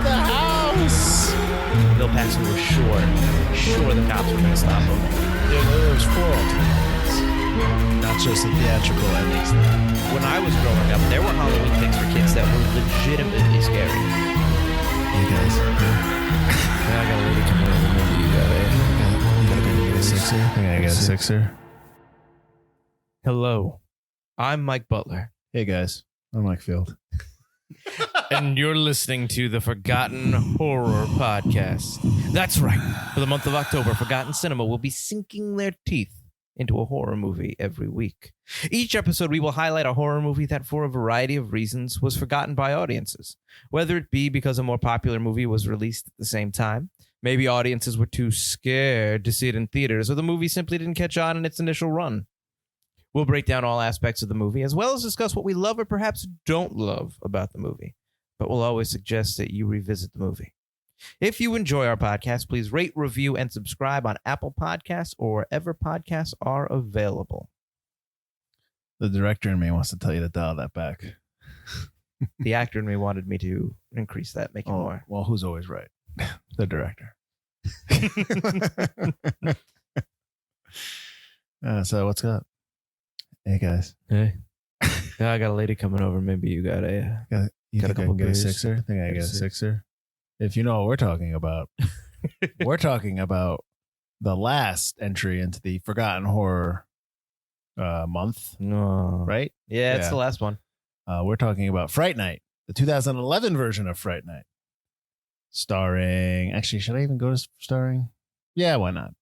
the house. Bill Paxton was sure the cops were going to stop him. There was 4 alternatives, not just the theatrical endings. When I was growing up, there were Halloween things for kids that were legitimately scary. You guys, I got a lady coming over. Maybe you gotta get a sixer. I gotta get a sixer. Hello, I'm Mike Butler. Hey guys, I'm Mike Field. And you're listening to the Forgotten Horror Podcast. That's right. For the month of October, Forgotten Cinema will be sinking their teeth into a horror movie every week. Each episode, we will highlight a horror movie that, for a variety of reasons, was forgotten by audiences. Whether it be because a more popular movie was released at the same time, maybe audiences were too scared to see it in theaters, or the movie simply didn't catch on in its initial run. We'll break down all aspects of the movie, as well as discuss what we love or perhaps don't love about the movie. But we'll always suggest that you revisit the movie. If you enjoy our podcast, please rate, review, and subscribe on Apple Podcasts or wherever podcasts are available. The director in me wants to tell you to dial that back. The actor in me wanted me to increase that, make it more. Well, who's always right? The director. So what's up? Hey guys. Hey. I got a lady coming over. Maybe you got a... You got think I can get a sixer? I think I get a sixer. If you know what we're talking about, we're talking about the last entry into the Forgotten Horror month. No. Right? Yeah, it's the last one. We're talking about Fright Night, the 2011 version of Fright Night. Starring... Actually, should I even go to starring? Yeah, why not?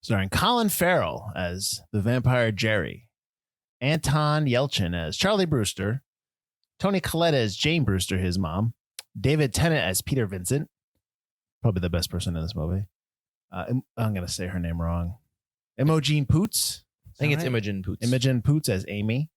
Starring Collin Farrell as the vampire Jerry, Anton Yelchin as Charlie Brewster, Toni Collette as Jane Brewster, his mom, David Tennant as Peter Vincent, probably the best person in this movie. I'm going to say her name wrong. Imogen Poots. I think it's Imogen Poots. Imogen Poots as Amy.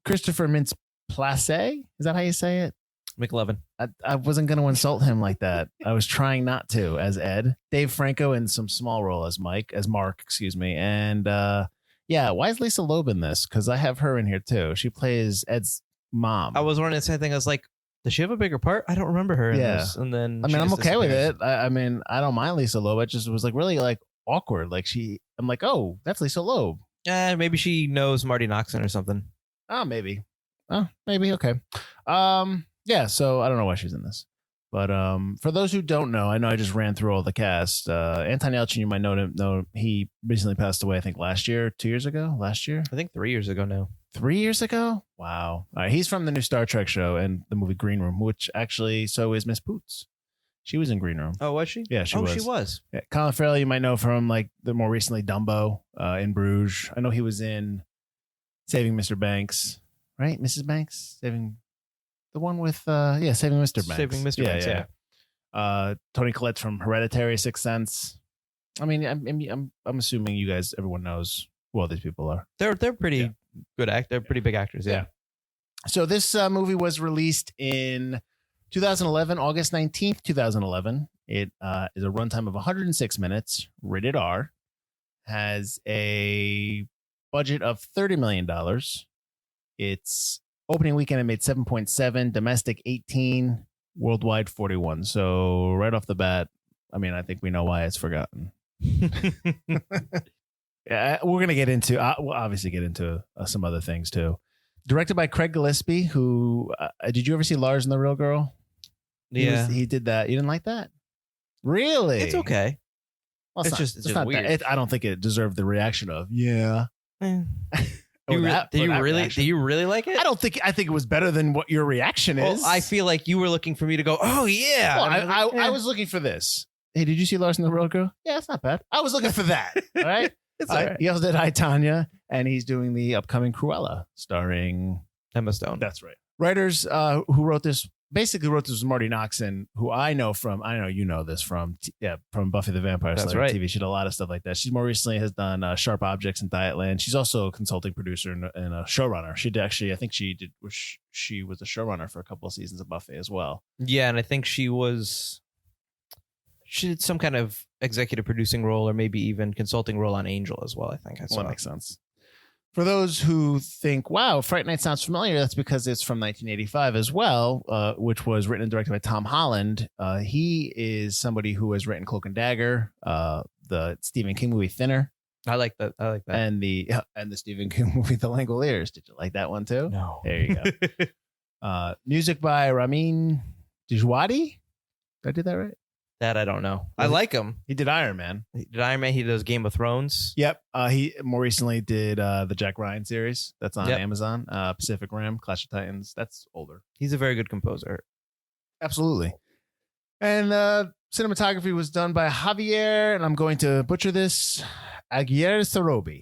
Christopher Mintz-Plasse. Is that how you say it? McLovin. I wasn't going to insult him like that. I was trying not to, as Ed. Dave Franco in some small role as Mark, And why is Lisa Loeb in this? Because I have her in here too. She plays Ed's mom. I was wondering the same thing. I was like, does she have a bigger part? I don't remember her in this. And then I'm okay with it. I mean, I don't mind Lisa Loeb. It just was like really like awkward. Like I'm like, oh, that's Lisa Loeb. Maybe she knows Marty Noxon or something. Oh, maybe. Okay. Yeah, so I don't know why she's in this. But for those who don't know, I know I just ran through all the cast. Anton Yelchin, you might know he recently passed away, I think 2 years ago? Last year? I think 3 years ago now. 3 years ago? Wow. All right, he's from the new Star Trek show and the movie Green Room, which actually, so is Miss Poots. She was in Green Room. Oh, was she? Yeah, she was. Oh, she was. Yeah, Colin Farrell, you might know from like the more recently Dumbo in Bruges. I know he was in Saving Mr. Banks, right? Mrs. Banks? The one with, Saving Mr. Banks. Saving Mr. Banks, yeah. Toni Collette from Hereditary, Sixth Sense. I mean, I'm assuming you guys, everyone knows who all these people are. They're pretty good They're pretty big actors, yeah. So this movie was released in 2011, August 19th, 2011. It is a runtime of 106 minutes, rated R, has a budget of $30 million. Its opening weekend, it made 7.7, domestic 18, worldwide 41. So right off the bat, I mean, I think we know why it's forgotten. Yeah, we're going to get into, we'll obviously get into some other things too. Directed by Craig Gillespie, who, did you ever see Lars and the Real Girl? Yeah. He did that. You didn't like that? Really? It's okay. Well, it's just not weird. I don't think it deserved the reaction of, yeah. Do you really like it? I think it was better than what your reaction is. Well, I feel like you were looking for me to go, oh yeah. Well, I was looking for this. Hey, did you see Lars and the Real Girl? Yeah, it's not bad. I was looking for that. All right. It's all right. He also did I, Tanya, and he's doing the upcoming Cruella starring Emma Stone. That's right. Writers who wrote this was Marty Noxon, who I know you know this from Buffy the Vampire Slayer TV. She did a lot of stuff like that. She more recently has done Sharp Objects and Dietland. She's also a consulting producer and a showrunner. She did actually, I think she was a showrunner for a couple of seasons of Buffy as well. Yeah, and I think she did some kind of executive producing role or maybe even consulting role on Angel as well, I think. That makes sense. For those who think, wow, Fright Night sounds familiar, that's because it's from 1985 as well, which was written and directed by Tom Holland. He is somebody who has written Cloak and Dagger, the Stephen King movie Thinner. I like that. And the Stephen King movie The Langoliers. Did you like that one too? No. There you go. Music by Ramin Djawadi. Did I do that right? That I don't know. I like him. He did Iron Man. He did Iron Man. He does Game of Thrones. Yep. He more recently did the Jack Ryan series. That's on Yep. Amazon. Pacific Rim, Clash of Titans. That's older. He's a very good composer. Absolutely. And cinematography was done by Javier, and I'm going to butcher this, Aguirre Sarobi.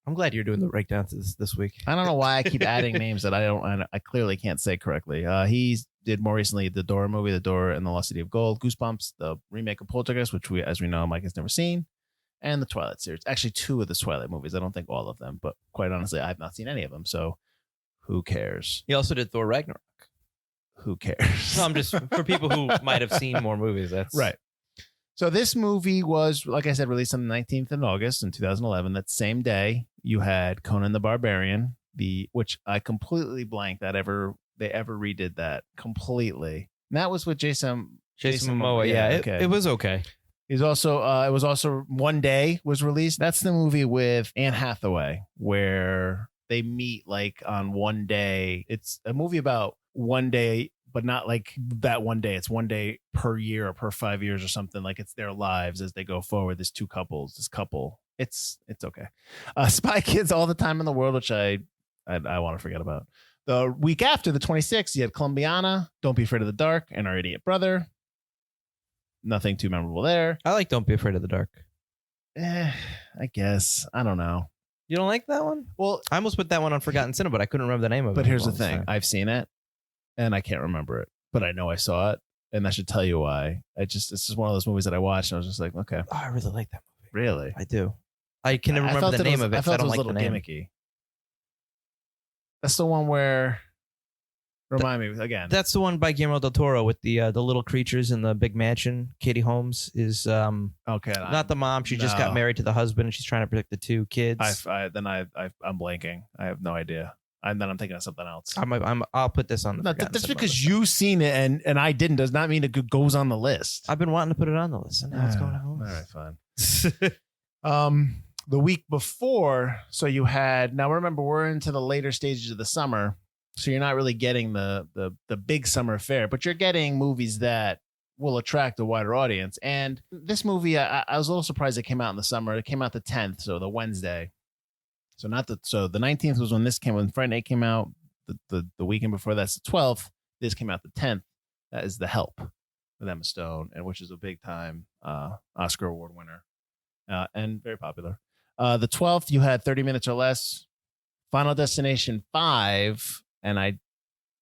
I'm glad you're doing the breakdowns this week. I don't know why I keep adding names that I clearly can't say correctly. He did more recently the Door movie, The Door and the Lost City of Gold, Goosebumps, the remake of Poltergeist, which as we know, Mike has never seen, and the Twilight series. Actually, 2 of the Twilight movies. I don't think all of them, but quite honestly, I've not seen any of them. So who cares? He also did Thor Ragnarok. Who cares? No, I'm just for people who might have seen more movies. That's right. So this movie was, like I said, released on the 19th of August in 2011. That same day, you had Conan the Barbarian, which I completely blanked that they ever redid that completely. And that was with Jason Momoa. Yeah, okay. It was okay. He's also it was also One Day was released. That's the movie with Anne Hathaway where they meet like on one day. It's a movie about one day, but not like that one day. It's one day per year or per 5 years or something. Like it's their lives as they go forward. This couple. It's okay. Spy Kids All the Time in the World, which I want to forget about. The week after, the 26th, you had Columbiana, Don't Be Afraid of the Dark, and Our Idiot Brother. Nothing too memorable there. I like Don't Be Afraid of the Dark. I guess. I don't know. You don't like that one? Well, I almost put that one on Forgotten Cinema, but I couldn't remember the name of it. But here's the thing. I've seen it, and I can't remember it. But I know I saw it, and that should tell you why. It's just one of those movies that I watched, and I was just like, okay. Oh, I really like that movie. Really? I do. I can never remember the name of it. I felt I don't it was like a little the name. gimmicky. That's the one where... Remind me again. That's the one by Guillermo del Toro with the little creatures in the big mansion. Katie Holmes is okay. Not the mom. She just got married to the husband, and she's trying to protect the 2 kids. I'm blanking. I have no idea. And then I'm thinking of something else. I'll put this on the. No, that's because you've seen it and I didn't. Does not mean it goes on the list. I've been wanting to put it on the list, and now it's going on. All right, fine. The week before, so you had. Now remember, we're into the later stages of the summer. So you're not really getting the big summer fare, but you're getting movies that will attract a wider audience. And this movie, I was a little surprised it came out in the summer. It came out the 10th, so the Wednesday. So the 19th was when Fright Night came out. The weekend before that's the 12th. This came out the 10th. That is The Help with Emma Stone, and which is a big time Oscar award winner and very popular. The 12th, you had 30 Minutes or Less, Final Destination 5. And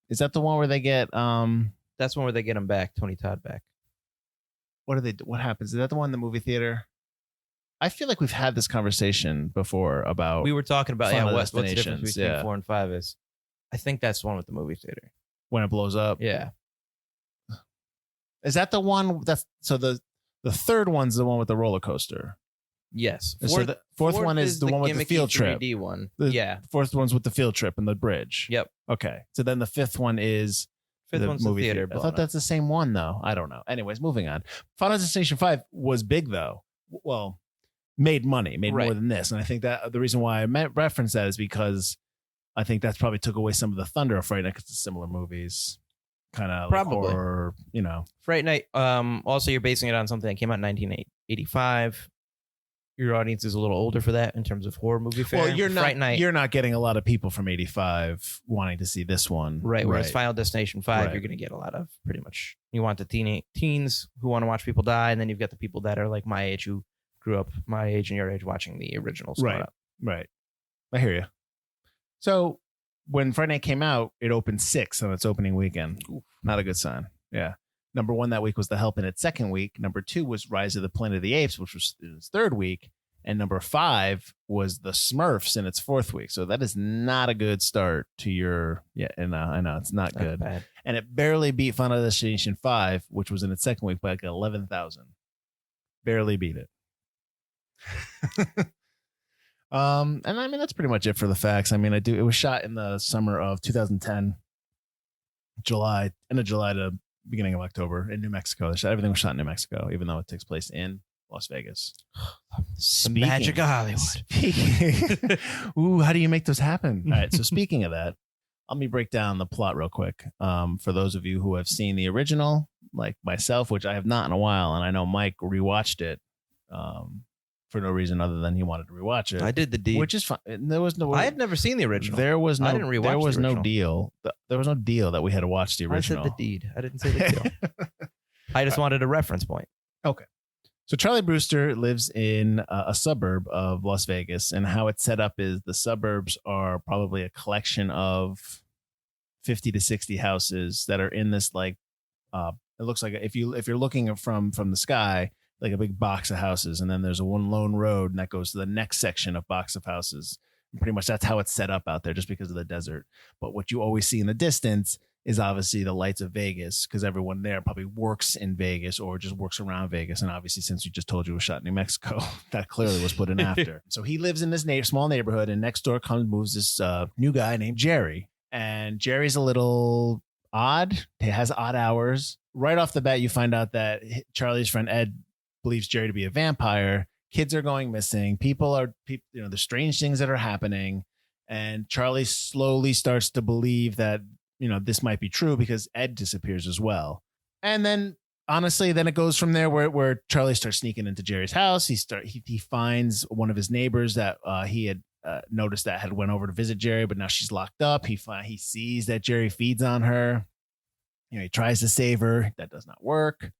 is that the one where they get that's one where they get him back, Tony Todd back. What happens? Is that the one in the movie theater? I feel like we've had this conversation before about. We were talking about what's the difference between 4 and 5 is. I think that's the one with the movie theater. When it blows up. Yeah. Is that the one the third one's the one with the roller coaster? Yes. So the fourth one is the one with the field trip. 3D one. The fourth one's with the field trip and the bridge. Yep. Okay. So then the fifth one is one's movie the theater. I thought that's the same one though. I don't know. Anyways, moving on. Final Destination 5 was big though. Well, made money, more than this. And I think that the reason why I referenced that is because I think that's probably took away some of the thunder of Fright Night because it's similar movies. Kind of probably. Like horror, Fright Night. Also, you're basing it on something that came out in 1985. Your audience is a little older for that in terms of horror movie fare. Well, you're not getting a lot of people from 85 wanting to see this one. Right. Whereas Final Destination 5, you're going to get a lot of pretty much, you want the teens who want to watch people die. And then you've got the people that are like my age who grew up my age and your age watching the originals. Right. I hear you. So when Fright Night came out, it opened 6th on its opening weekend. Oof, not a good sign. Yeah. Number 1 that week was The Help in its second week. Number 2 was Rise of the Planet of the Apes, which was its third week. And number 5 was The Smurfs in its fourth week. So that is not a good start to your... Yeah, and I know it's not good. Bad. And it barely beat Final Destination 5, which was in its second week by like 11,000. Barely beat it. And I mean, that's pretty much it for the facts. I mean, it was shot in the summer of 2010, end of July to beginning of October in New Mexico. Everything was shot in New Mexico, even though it takes place in Las Vegas. The magic of Hollywood. Ooh, how do you make those happen? All right. So speaking of that, let me break down the plot real quick. For those of you who have seen the original, like myself, which I have not in a while, and I know Mike rewatched it for no reason other than he wanted to rewatch it. I did the deed, which is fine. There was no. I had never seen the original. There was no. I didn't rewatch There was the no original. deal. There was no deal that we had to watch the original. I said the deed. I didn't say the deal. I just wanted a reference point. Okay. So Charlie Brewster lives in a suburb of Las Vegas, and how it's set up is the suburbs are probably a collection of 50 to 60 houses that are in this it looks like if you're looking from the sky, like a big box of houses, and then there's a one lone road and that goes to the next section of box of houses. And pretty much that's how it's set up out there, just because of the desert. But what you always see in the distance is obviously the lights of Vegas, because everyone there probably works in Vegas or just works around Vegas. And obviously, since you just told you it was shot in New Mexico, that clearly was put in after. So he lives in this small neighborhood, and next door moves this new guy named Jerry. And Jerry's a little odd. He has odd hours. Right off the bat, you find out that Charlie's friend Ed believes Jerry to be a vampire. Kids are going missing. There's strange things that are happening. And Charlie slowly starts to believe that this might be true, because Ed disappears as well. And then honestly, then it goes from there where Charlie starts sneaking into Jerry's house. He finds one of his neighbors that he had noticed that had went over to visit Jerry, but now she's locked up. He sees that Jerry feeds on her. He tries to save her. That does not work.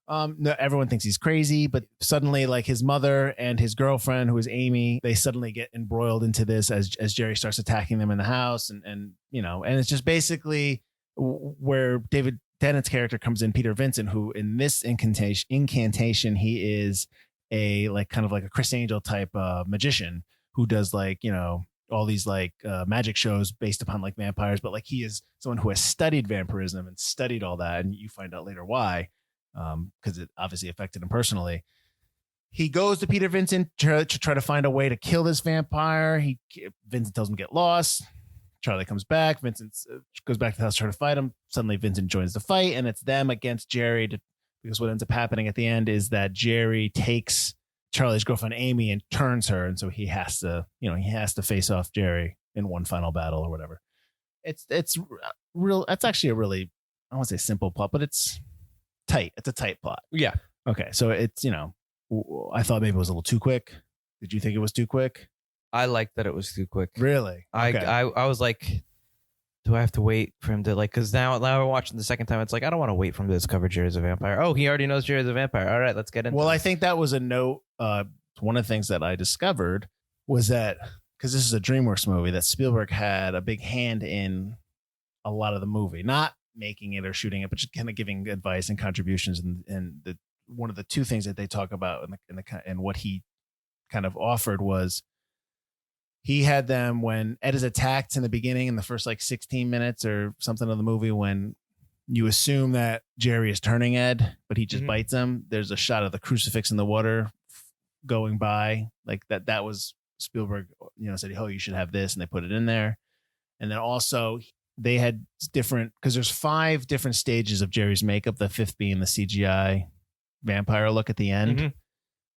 No, everyone thinks he's crazy, but suddenly, like, his mother and his girlfriend, who is Amy, they suddenly get embroiled into this as Jerry starts attacking them in the house, and it's just basically where David Tennant's character comes in, Peter Vincent, who in this incantation he is a kind of like a Chris Angel type magician who does all these magic shows based upon vampires, but he is someone who has studied vampirism and studied all that, and you find out later why. Because it obviously affected him personally. He goes to Peter Vincent to try to find a way to kill this vampire. Vincent tells him to get lost. Charlie comes back. Vincent goes back to the house to try to fight him. Suddenly Vincent joins the fight, and it's them against Jerry. Because what ends up happening at the end is that Jerry takes Charlie's girlfriend Amy and turns her, and so he has to face off Jerry in one final battle or whatever. It's real. That's actually a really, I don't want to say simple plot, but it's tight. It's a tight plot. Yeah. Okay. So it's, I thought maybe it was a little too quick. Did you think it was too quick? I liked that it was too quick. Really? Okay. I was like, do I have to wait for him to because now we're watching the second time. It's I don't want to wait for him to discover Jerry's a vampire. Oh, he already knows Jerry's a vampire. All right, let's get into it. Well, I think that was a note. One of the things that I discovered was that, because this is a DreamWorks movie, that Spielberg had a big hand in a lot of the movie, not making it or shooting it, but just kind of giving advice and contributions. And one of the two things that they talk about and what he kind of offered was, he had them when Ed is attacked in the beginning, in the first 16 minutes or something of the movie, when you assume that Jerry is turning Ed, but he just bites him. There's a shot of the crucifix in the water going by, that was Spielberg, said, oh, you should have this. And they put it in there. And then also they had different, because there's 5 different stages of Jerry's makeup, the 5th being the CGI vampire look at the end. Mm-hmm.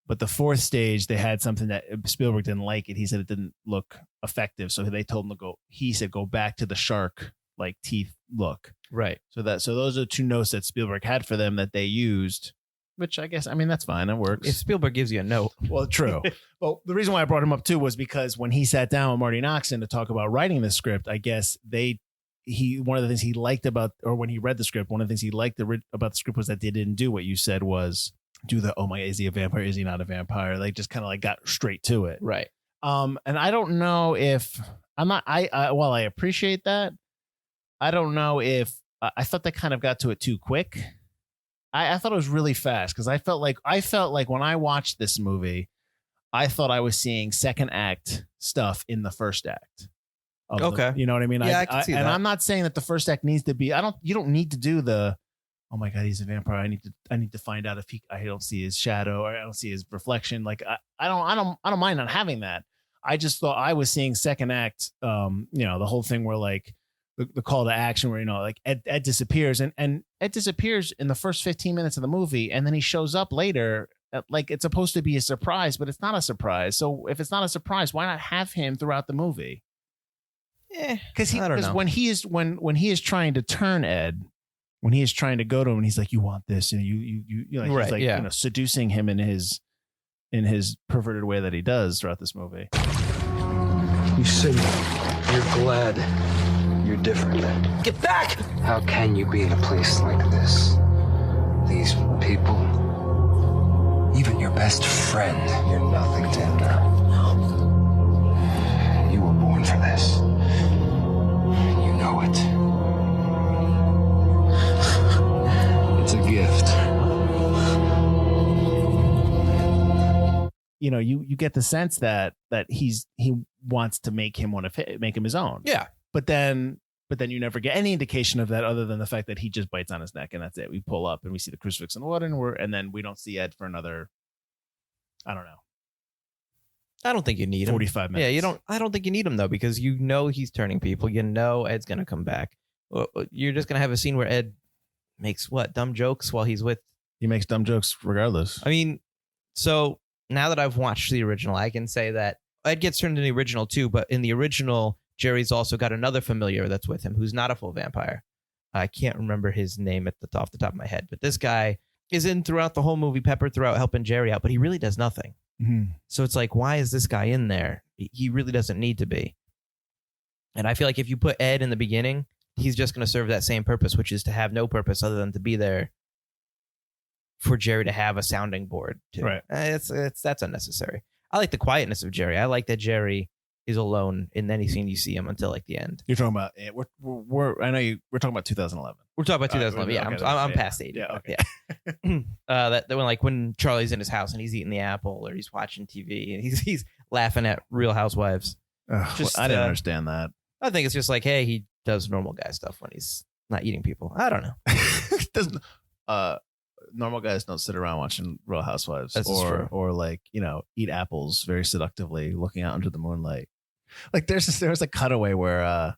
But the 4th stage, they had something that Spielberg didn't like it. He said it didn't look effective. So they told him go back to the shark teeth look. Right. So those are the 2 notes that Spielberg had for them that they used, which I guess, that's fine. It works. If Spielberg gives you a note. Well, true. Well, the reason why I brought him up too was because when he sat down with Marty Noxon to talk about writing the script, I guess one of the things he liked about, or when he read the script, one of the things he liked about the script was that they didn't do what you said was do the, oh my, is he a vampire? Is he not a vampire? They just kind of got straight to it. Right. And I don't know if while I appreciate that, I don't know if I thought they kind of got to it too quick. I thought it was really fast, because I felt like when I watched this movie, I thought I was seeing second act stuff in the first act. Okay. You know what I mean? Yeah, I can see that. And I'm not saying that the first act needs to be, you don't need to do the, oh my God, he's a vampire. I need to find out if I don't see his shadow or I don't see his reflection. Like I don't mind not having that. I just thought I was seeing second act, the whole thing where like the call to action where, like Ed disappears and Ed disappears in the first 15 minutes of the movie. And then he shows up later. Like it's supposed to be a surprise, but it's not a surprise. So if it's not a surprise, why not have him throughout the movie? Yeah, because when he is trying to turn Ed, when he is trying to go to him, and he's like, "You want this?" And he's like, seducing him in his perverted way that he does throughout this movie. You say you're glad you're different. Get back! How can you be in a place like this? These people, even your best friend, you're nothing to him now. You were born for this. You know it. It's a gift. You get the sense that he wants to make him his own. Yeah. But then you never get any indication of that other than the fact that he just bites on his neck and that's it. We pull up and we see the crucifix in the water and then we don't see Ed for another, I don't know. I don't think you need him. 45 minutes. Yeah, I don't think you need him though, because he's turning people. Ed's going to come back. You're just going to have a scene where Ed makes dumb jokes while he's with. He makes dumb jokes regardless. I mean, so now that I've watched the original, I can say that Ed gets turned in the original too, but in the original, Jerry's also got another familiar that's with him who's not a full vampire. I can't remember his name off the top of my head, but this guy is in throughout the whole movie, peppered throughout, helping Jerry out, but he really does nothing. Mm-hmm. So it's like, why is this guy in there? He really doesn't need to be. And I feel like if you put Ed in the beginning, he's just going to serve that same purpose, which is to have no purpose other than to be there for Jerry to have a sounding board. Too. Right. That's unnecessary. I like the quietness of Jerry. I like that Jerry is alone in any scene you see him until like the end. You're talking about we're talking about 2011. We're talking about 2011. Yeah, okay, I'm past 80. Yeah, okay. Yeah. That when Charlie's in his house and he's eating the apple or he's watching TV and he's laughing at Real Housewives. I didn't understand that. I think it's just like, hey, he does normal guy stuff when he's not eating people. I don't know. Normal guys don't sit around watching Real Housewives or like, eat apples very seductively looking out into the moonlight. Like there was a cutaway where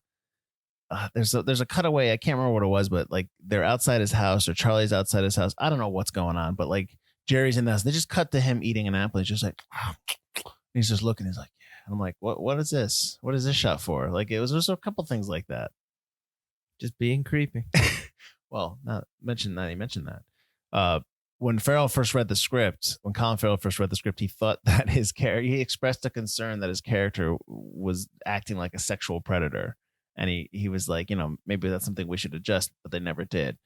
there's a cutaway. I can't remember what it was, but like they're outside his house or Charlie's outside his house. I don't know what's going on, but like Jerry's in the house. They just cut to him eating an apple. He's just like, he's just looking. He's like, yeah. And I'm like, what is this? What is this shot for? Like there's a couple things like that. Just being creepy. Well, not mention that. He mentioned that. When Collin Farrell first read the script, he thought that he expressed a concern that his character was acting like a sexual predator. And he was like, maybe that's something we should adjust, but they never did.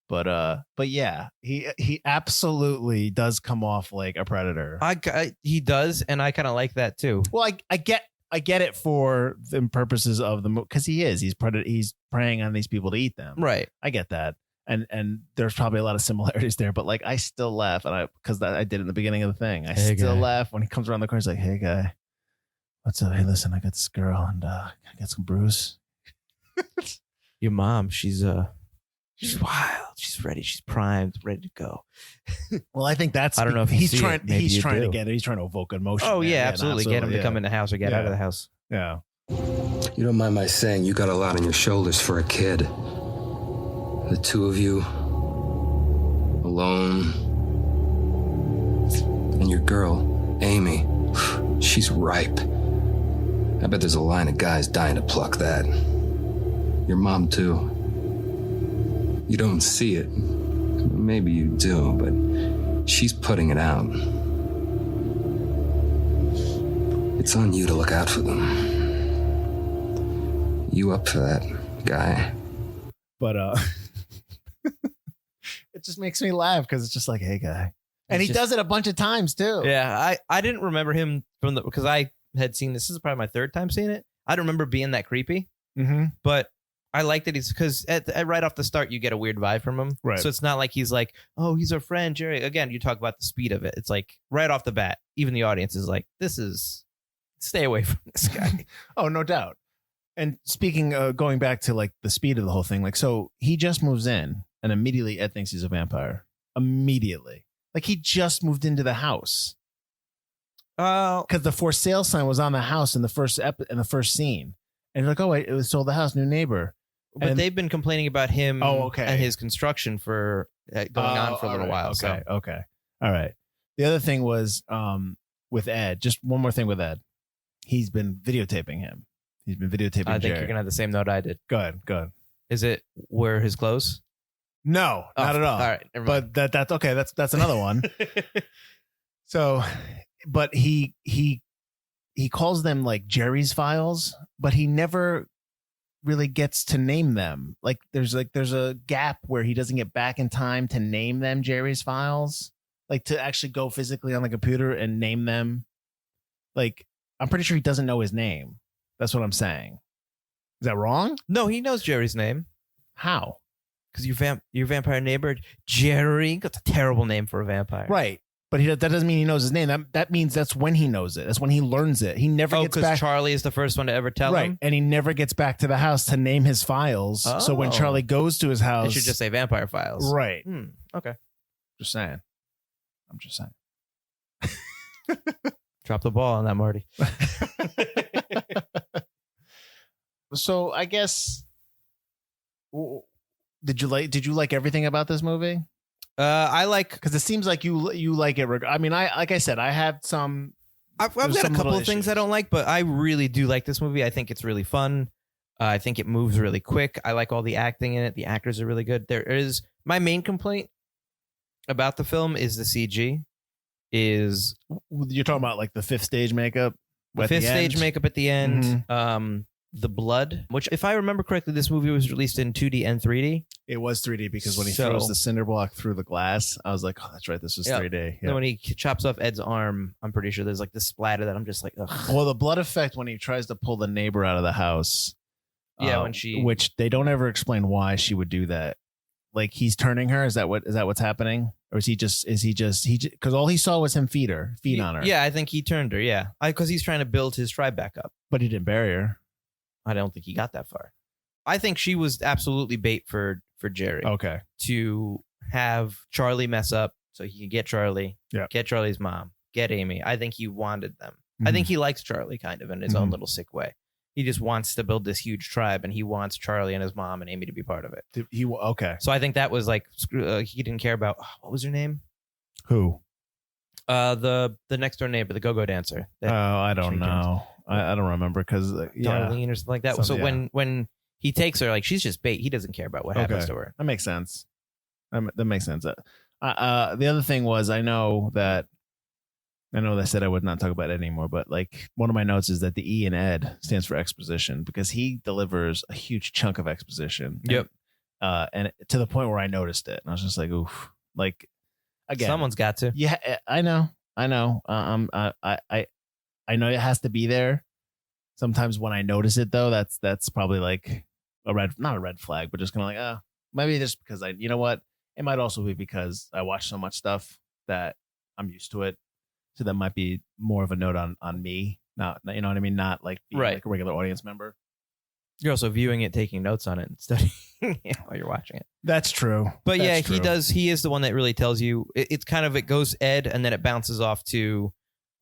But yeah, he absolutely does come off like a predator. He does. And I kind of like that too. Well, I get it for the purposes of the movie because he's preying on these people to eat them. Right. I get that. And there's probably a lot of similarities there, but like I still laugh because I did in the beginning of the thing. I still laugh when he comes around the corner. He's like, "Hey guy, what's up? Hey, listen, I got this girl and I got some brews." Your mom, she's wild. She's ready. She's primed, ready to go. Well, I think that's. I don't know if he's trying to get it. He's trying to evoke emotion. Oh yeah, absolutely. Get him to come in the house or get out of the house. Yeah. You don't mind my saying you got a lot on your shoulders for a kid. The two of you, alone, and your girl, Amy, she's ripe. I bet there's a line of guys dying to pluck that. Your mom, too. You don't see it. Maybe you do, but she's putting it out. It's on you to look out for them. You up for that, guy? But, it just makes me laugh because it's just like, hey, guy. And he does it a bunch of times, too. Yeah, I didn't remember him because I had seen this is probably my third time seeing it. I don't remember being that creepy. Mm-hmm. But I liked it because at right off the start, you get a weird vibe from him. Right. So it's not like he's like, oh, he's our friend, Jerry. Again, you talk about the speed of it. It's like right off the bat, even the audience is like, stay away from this guy. Oh, no doubt. And speaking, going back to like the speed of the whole thing, like, so he just moves in and immediately Ed thinks he's a vampire. Immediately. Like he just moved into the house. Because the for sale sign was on the house in the first scene. And you're like, oh, wait, it was sold the house, new neighbor. But they've been complaining about him okay. and his construction for going on for a little while. Okay. All right. The other thing was with Ed, just one more thing with Ed. He's been videotaping him. He's been videotaping I think Jerry. you're going to have the same note I did. Go ahead. Is it wear his clothes? No, not at all. All right. Never mind. But that's okay. That's another one. So, but he calls them like Jerry's files, but he never really gets to name them. Like there's a gap where he doesn't get back in time to name them Jerry's files, like to actually go physically on the computer and name them. Like I'm pretty sure he doesn't know his name. That's what I'm saying. Is that wrong? No, he knows Jerry's name. How? Because your vampire neighbor Jerry. That's a terrible name for a vampire, right? But that doesn't mean he knows his name. That means that's when he knows it. That's when he learns it. He never gets back. Charlie is the first one to ever tell him. And he never gets back to the house to name his files. So when Charlie goes to his house, it should just say vampire files. Right. Okay. Just saying. I'm just saying. Drop the ball on that, Marty. So I guess, did you like everything about this movie? I like, because it seems like you like it. I mean, like I said, I have some. I've got a couple of things I don't like, but I really do like this movie. I think it's really fun. I think it moves really quick. I like all the acting in it. The actors are really good. My main complaint about the film is the CG. You're talking about like the fifth stage makeup? The fifth stage makeup at the end. Mm-hmm. The blood, which if I remember correctly, this movie was released in 2D and 3D. It was 3D because when he throws the cinder block through the glass, I was like, oh, that's right. This was 3D. Yeah. When he chops off Ed's arm, I'm pretty sure there's like this splatter that I'm just like, ugh. Well, the blood effect when he tries to pull the neighbor out of the house. Yeah, which they don't ever explain why she would do that. Like he's turning her. Is that what's happening? Or is he just because all he saw was him feed on her. Yeah, I think he turned her. Yeah. Because he's trying to build his tribe back up. But he didn't bury her. I don't think he got that far. I think she was absolutely bait for Jerry. Okay. To have Charlie mess up so he can get Charlie, get Charlie's mom, get Amy. I think he wanted them. Mm-hmm. I think he likes Charlie kind of in his own little sick way. He just wants to build this huge tribe, and he wants Charlie and his mom and Amy to be part of it. Okay. So I think that was like he didn't care about what was her name? Who? The next door neighbor, the go-go dancer. I don't know. I don't remember because Darlene or something like that. So when he takes her, like she's just bait. He doesn't care about what happens to her. That makes sense. That makes sense. The other thing was I know they said I would not talk about it anymore, but like one of my notes is that the E in Ed stands for exposition because he delivers a huge chunk of exposition. Yep. And to the point where I noticed it, and I was just like, oof. Like again, someone's got to. Yeah, I know. I know it has to be there. Sometimes when I notice it, though, that's probably like not a red flag, but just kind of like, maybe just because you know what? It might also be because I watch so much stuff that I'm used to it. So that might be more of a note on me. Not, you know what I mean? Not like being like a regular audience member. You're also viewing it, taking notes on it and studying while you're watching it. That's true. But that's true. He does. He is the one that really tells you. It's kind of, it goes Ed and then it bounces off to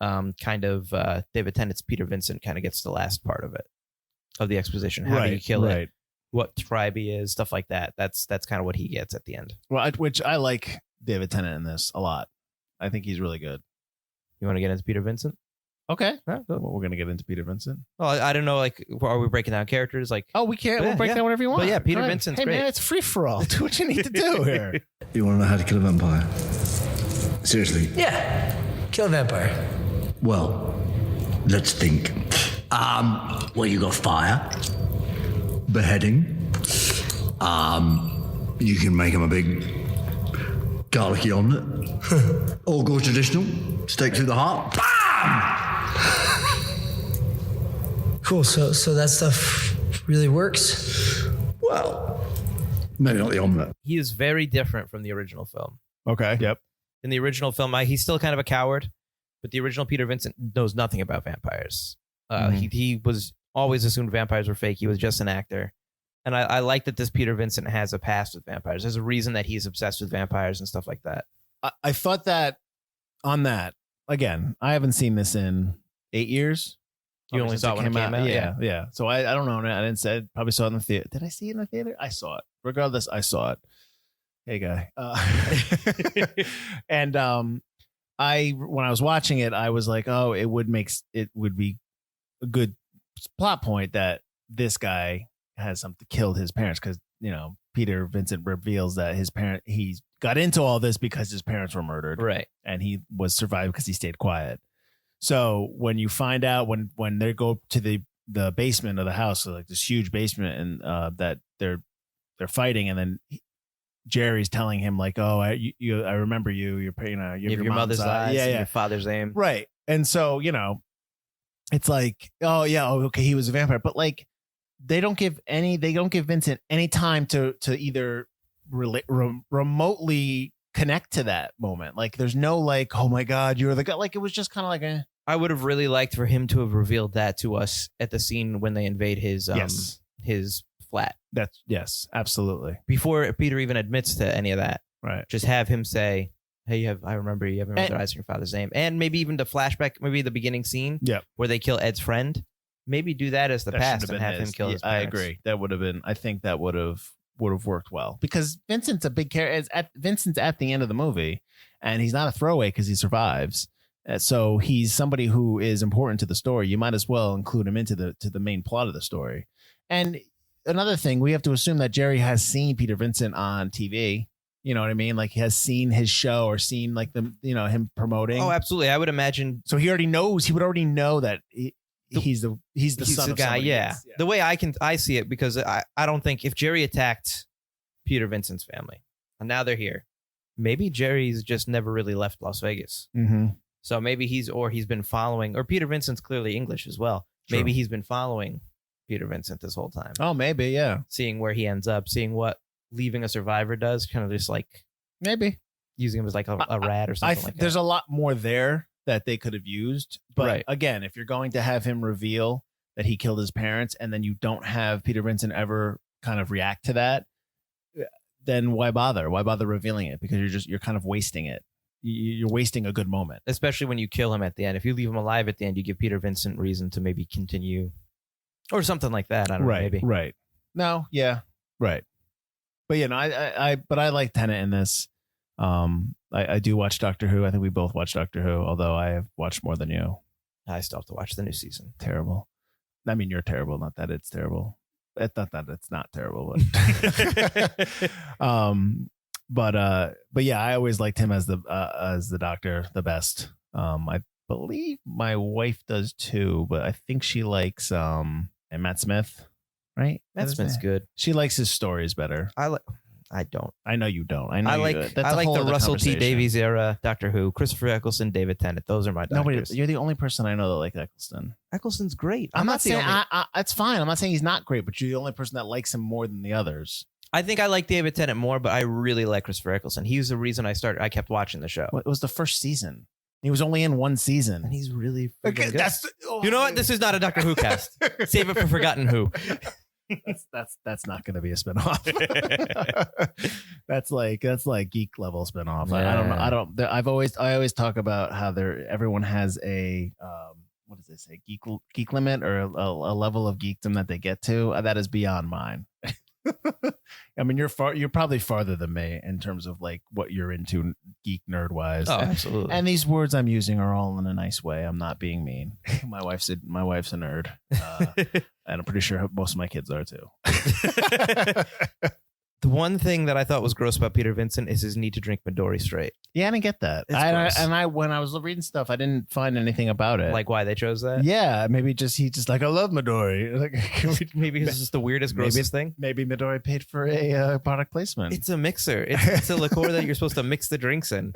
David Tennant's Peter Vincent kind of gets the last part of it, of the exposition. How do you kill it? What tribe he is, stuff like that. That's kind of what he gets at the end. Well, which I like David Tennant in this a lot. I think he's really good. You want to get into Peter Vincent? Okay. Well, we're going to get into Peter Vincent. Well, I don't know. Like, are we breaking down characters? Like, we can't. We'll break down whatever you want. But yeah, Peter Vincent's great. Hey, man, it's free for all. Do what you need to do here. You want to know how to kill a vampire? Seriously? Yeah. Kill a vampire. Well, let's think. Well, you got fire, beheading. You can make him a big garlicky omelette. All go traditional. Steak through the heart. Bam! Cool. So that stuff really works? Well, maybe not the omelette. He is very different from the original film. Okay. Yep. In the original film, he's still kind of a coward, but the original Peter Vincent knows nothing about vampires. He was always assumed vampires were fake. He was just an actor. And I like that this Peter Vincent has a past with vampires. There's a reason that he's obsessed with vampires and stuff like that. I thought that on that, again, I haven't seen this in 8 years. You only saw it when it came out? Yeah. So I don't know. I didn't say, probably saw it in the theater. Did I see it in the theater? I saw it. Regardless, I saw it. Hey, guy. And when I was watching it, I was like, oh, it would be a good plot point that this guy has killed his parents, because, Peter Vincent reveals that he got into all this because his parents were murdered. Right. And he was survived because he stayed quiet. So when you find out when they go to the basement of the house, so like this huge basement, and that they're fighting, and then Jerry's telling him like, "Oh, I remember you. You're your mother's eyes, and your father's name." Right. And so it's like, oh yeah, okay, he was a vampire, but like they don't give Vincent any time to either remotely connect to that moment. Like there's no like, oh my God, you're the guy. Like it was just kind of like, eh. I would have really liked for him to have revealed that to us at the scene when they invade his flat. Yes, absolutely. Before Peter even admits to any of that. Right. Just have him say, hey, I remember you have your mother's eyes and your father's name. And maybe even the flashback, maybe the beginning scene where they kill Ed's friend. Maybe do that as the past and have him kill his parents. I agree. That would have been, I think that would have worked well, because Vincent's a big character. Vincent's at the end of the movie, and he's not a throwaway because he survives. So he's somebody who is important to the story. You might as well include him into the main plot of the story. And another thing, we have to assume that Jerry has seen Peter Vincent on TV. You know what I mean? Like he has seen his show or seen like him promoting. Oh, absolutely. I would imagine. So he would already know that he's the son of guy. Yeah. Yeah. The way I see it, because I don't think if Jerry attacked Peter Vincent's family and now they're here, maybe Jerry's just never really left Las Vegas. Mm-hmm. So maybe he's been following, or Peter Vincent's clearly English as well. True. Maybe he's been following Peter Vincent this whole time. Oh, maybe. Yeah. Seeing where he ends up, seeing what leaving a survivor does, kind of just like maybe using him as like a rat or something like that. There's a lot more there that they could have used. But again, if you're going to have him reveal that he killed his parents and then you don't have Peter Vincent ever kind of react to that, then why bother? Why bother revealing it? Because you're kind of wasting it. You're wasting a good moment. Especially when you kill him at the end. If you leave him alive at the end, you give Peter Vincent reason to maybe continue or something like that. I don't know. Maybe. Right. No. Yeah. Right. But I like Tennant in this. I do watch Doctor Who. I think we both watch Doctor Who, although I have watched more than you. I still have to watch the new season. Terrible. I mean, you're terrible. Not that it's terrible. It's not that it's not terrible. But yeah, I always liked him as the Doctor the best. I believe my wife does too, but I think she likes and Matt Smith, right? Matt Smith's good. She likes his stories better. I don't. I know you don't. I know I like the Russell T Davies era Doctor Who, Christopher Eccleston, David Tennant. Those are my doctors. You're the only person I know that like Eccleston. Eccleston's great. I'm not saying it's fine. I'm not saying he's not great, but you're the only person that likes him more than the others. I think I like David Tennant more, but I really like Christopher Eccleston. He was the reason I kept watching the show. It was the first season. He was only in one season. And he's really good. You know what? This is not a Doctor Who cast. Save it for Forgotten Who. That's not going to be a spinoff. that's like geek level spinoff. Yeah. I don't. I always talk about how everyone has a what does they say, geek limit or a level of geekdom that they get to. That is beyond mine. I mean, you're probably farther than me in terms of like what you're into geek nerd wise. Oh, absolutely. And these words I'm using are all in a nice way. I'm not being mean. My wife's a nerd, and I'm pretty sure most of my kids are too. The one thing that I thought was gross about Peter Vincent is his need to drink Midori straight. Yeah, I didn't get that. When I was reading stuff, I didn't find anything about it. Like why they chose that? Yeah, maybe he just like, I love Midori. Like, maybe it's just the weirdest, grossest thing. Maybe Midori paid for a product placement. It's a mixer. It's a liqueur that you're supposed to mix the drinks in.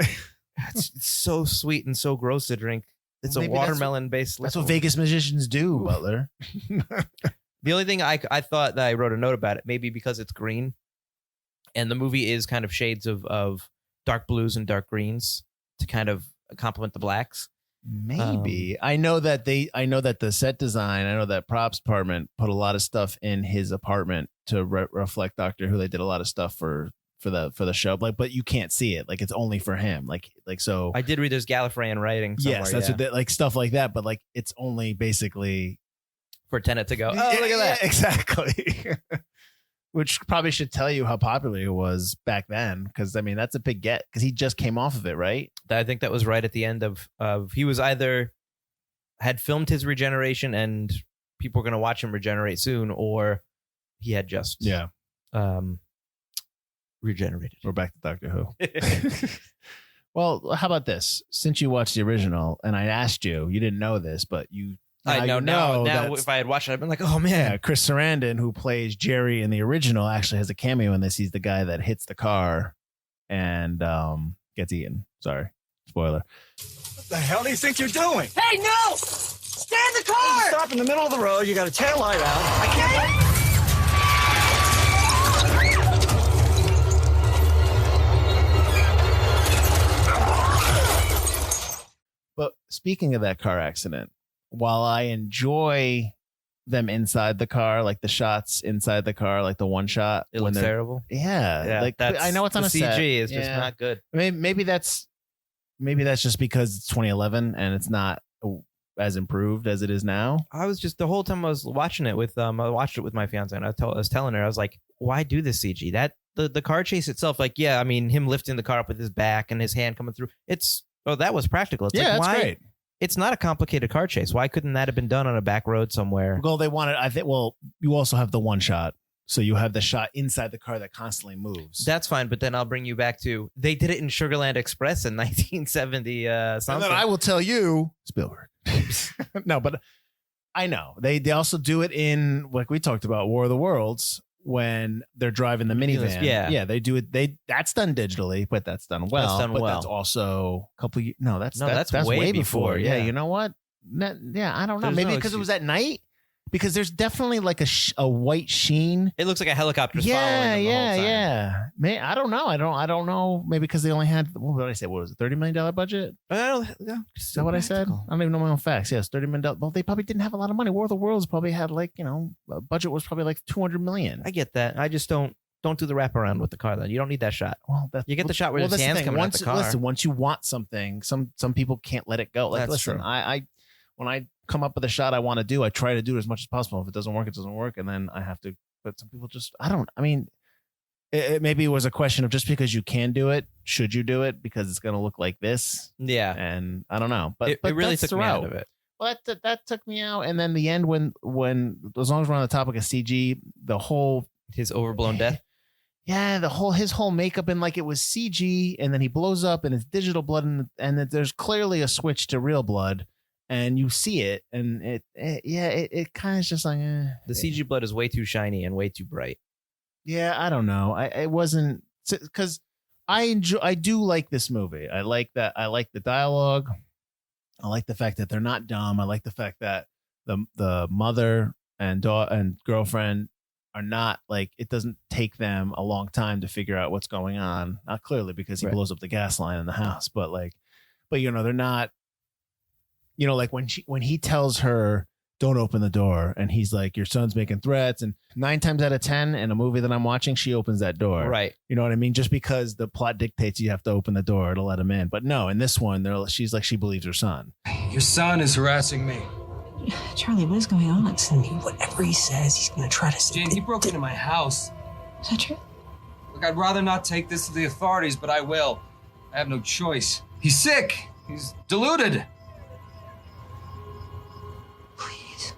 It's so sweet and so gross to drink. It's a watermelon-based liqueur. That's what Vegas magicians do, Butler. The only thing I thought that I wrote a note about it, maybe because it's green, and the movie is kind of shades of dark blues and dark greens to kind of complement the blacks. Maybe. I know that the set design, I know that props department put a lot of stuff in his apartment reflect Doctor Who. They did a lot of stuff for the show, like, but you can't see it. Like, it's only for him. Like so. I did read there's Gallifreyan writing somewhere. Yes, that's what they, like stuff like that. But like, it's only basically for Tennant to go. Oh, look at that! Yeah, exactly. Which probably should tell you how popular he was back then, because I mean that's a big get, because he just came off of it, right? I think that was right at the end of he was either had filmed his regeneration and people were going to watch him regenerate soon, or he had just regenerated. We're back to Doctor Who. Well, how about this? Since you watched the original, and I asked you, you didn't know this, but I know now. If I had watched it, I'd been like, oh man. Yeah, Chris Sarandon, who plays Jerry in the original, actually has a cameo in this. He's the guy that hits the car and gets eaten. Sorry, spoiler. What the hell do you think you're doing? Hey, no! Stay in the car! Stop in the middle of the road. You got a tail light out. I can't. But speaking of that car accident, while I enjoy them inside the car, like the shots inside the car, like the one shot, It looks terrible. Yeah, like I know it's on the a set. CG is just not good. Maybe that's just because it's 2011 and it's not as improved as it is now. I was just the whole time I was watching it with I watched it with my fiance, and I was telling her, I was like, why do this CG? That the car chase itself, like, yeah, I mean, him lifting the car up with his back and his hand coming through, that was practical. It's yeah, like, that's why? great. It's not a complicated car chase. Why couldn't that have been done on a back road somewhere? Well, they wanted, I think, well, you also have the one shot. So you have the shot inside the car that constantly moves. That's fine, but then I'll bring you back to, they did it in Sugarland Express in 1970 and something. then I will tell you, Spielberg. No, but I know. They also do it in, like we talked about, War of the Worlds, when they're driving the minivan. Yeah. They do it. That's done digitally, but that's done well. That's done but well. that's also a couple years. No, that's way before. Yeah. Yeah. You know what? I don't know. There's Maybe no because it excuse. was at night. Because there's definitely like a white sheen. It looks like a helicopter's following them the whole time. I don't know. I don't know. Maybe because they only had, what did I say? What was it? $30 million budget? Is that what I said? I don't even know my own facts. Yes, $30 million. Well, they probably didn't have a lot of money. War of the Worlds probably had budget was probably like $200 million. I get that. I just don't do the wraparound with the car. Then you don't need that shot. Well, you get the shot where his that's hands the thing. coming out the car. Listen, once you want something, some people can't let it go. Like, That's listen, true. I when I come up with a shot I want to do, I try to do it as much as possible. If it doesn't work, it doesn't work, and then I have to. But some people just, maybe it was a question of just because you can do it, should you do it because it's going to look like this? Yeah, and I don't know, but it really that's took me out of it. Well, that took me out, and then the end when as long as we're on the topic of CG, the whole his overblown death. Yeah, his whole makeup and like it was CG, and then he blows up and it's digital blood, and there's clearly a switch to real blood. And you see it, and it kind of just like the CG blood is way too shiny and way too bright. Yeah, I don't know. It wasn't because I do like this movie. I like that. I like the dialogue. I like the fact that they're not dumb. I like the fact that the mother and daughter and girlfriend are not like, it doesn't take them a long time to figure out what's going on. Not clearly because he blows up the gas line in the house, but they're not. Like when he tells her, don't open the door, and he's like, your son's making threats, and 9 times out of 10 in a movie that I'm watching, she opens that door. Right. You know what I mean? Just because the plot dictates you have to open the door to let him in. But no, in this one, she's like, she believes her son. Your son is harassing me. Charlie, what is going on? Listen, whatever he says, he's going to try to... Jane, he broke into my house. Is that true? Look, I'd rather not take this to the authorities, but I will. I have no choice. He's sick. He's deluded. Please.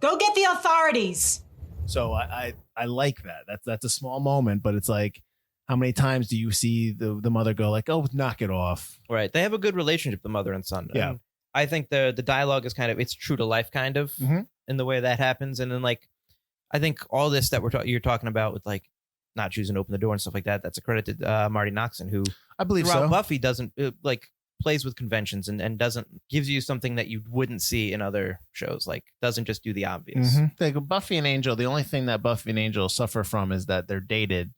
Go get the authorities. So I like that. That's a small moment, but it's like, how many times do you see the mother go like, oh, knock it off? Right. They have a good relationship, the mother and son. Yeah. And I think the dialogue is kind of, it's true to life kind of in the way that happens. And then like, I think all this that you're talking about with like not choosing to open the door and stuff like that, that's a credit to Marty Noxon, who I believe throughout so. Buffy doesn't plays with conventions and gives you something that you wouldn't see in other shows. Like doesn't just do the obvious. Like Buffy and Angel, the only thing that Buffy and Angel suffer from is that they're dated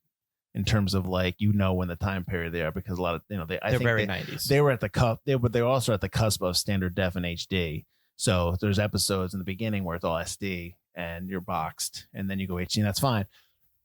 in terms of like, when the time period they are, because a lot of, they're very 90s. They were at the cusp. They were also at the cusp of standard def and HD. So there's episodes in the beginning where it's all SD and you're boxed, and then you go HD, and that's fine.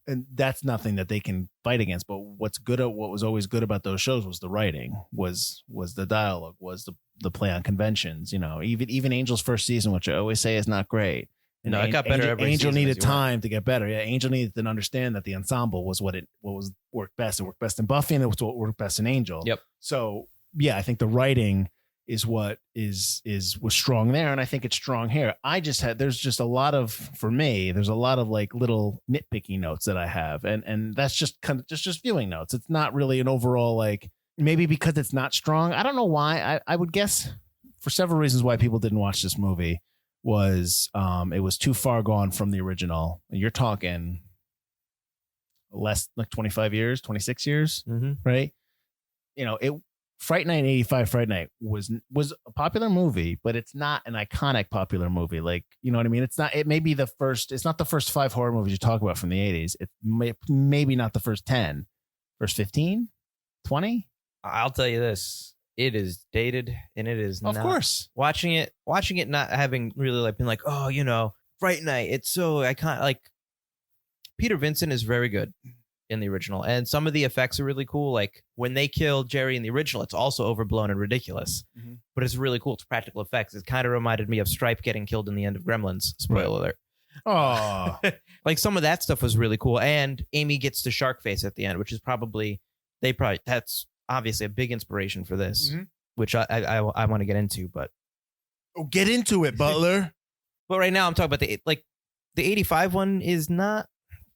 And that's nothing that they can fight against. But what was always good about those shows was the writing, was the dialogue, was the play on conventions. Even Angel's first season, which I always say is not great. No, it got better every Angel season needed as you went. time to get better. Yeah, Angel needed to understand that the ensemble was what was worked best. It worked best in Buffy, and it was what worked best in Angel. Yep. So yeah, I think the writing is what was strong there, and I think it's strong here. There's just a lot of, for me, there's a lot of like little nitpicky notes that I have, and that's just kind of just viewing notes. It's not really an overall, like, maybe because it's not strong. I don't know why. I would guess for several reasons why people didn't watch this movie was it was too far gone from the original. You're talking less, like 25 years, 26 years, right? Fright Night 85 Fright Night was a popular movie, but it's not an iconic popular movie. Like, you know what I mean? It's not the first 5 horror movies you talk about from the 80s. It's maybe not the first 10, first 15, 20. I'll tell you this. It is dated, and it is Of course. Watching it, not having really like been like, oh, Fright Night, it's so iconic. Like, Peter Vincent is very good in the original, and some of the effects are really cool. Like when they kill Jerry in the original, it's also overblown and ridiculous, but it's really cool. It's practical effects. It kind of reminded me of Stripe getting killed in the end of Gremlins. Spoiler alert. Oh, Like some of that stuff was really cool. And Amy gets to shark face at the end, which is that's obviously a big inspiration for this, which I want to get into, but get into it, Butler. But right now I'm talking about the 85 one is not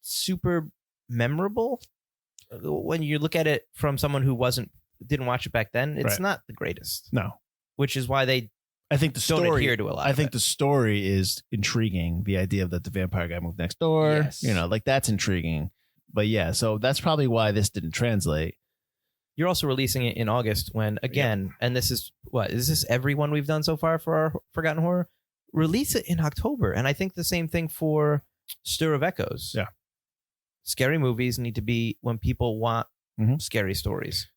super memorable when you look at it from someone who didn't watch it back then. It's not the greatest. No, which is why I think the don't story adhere to a lot. I think the story is intriguing. The idea that the vampire guy moved next door, Yes. like that's intriguing. But yeah, so that's probably why this didn't translate. You're also releasing it in August when, again, and this is this every one we've done so far for our Forgotten Horror? Release it in October. And I think the same thing for Stir of Echoes. Yeah. Scary movies need to be when people want scary stories.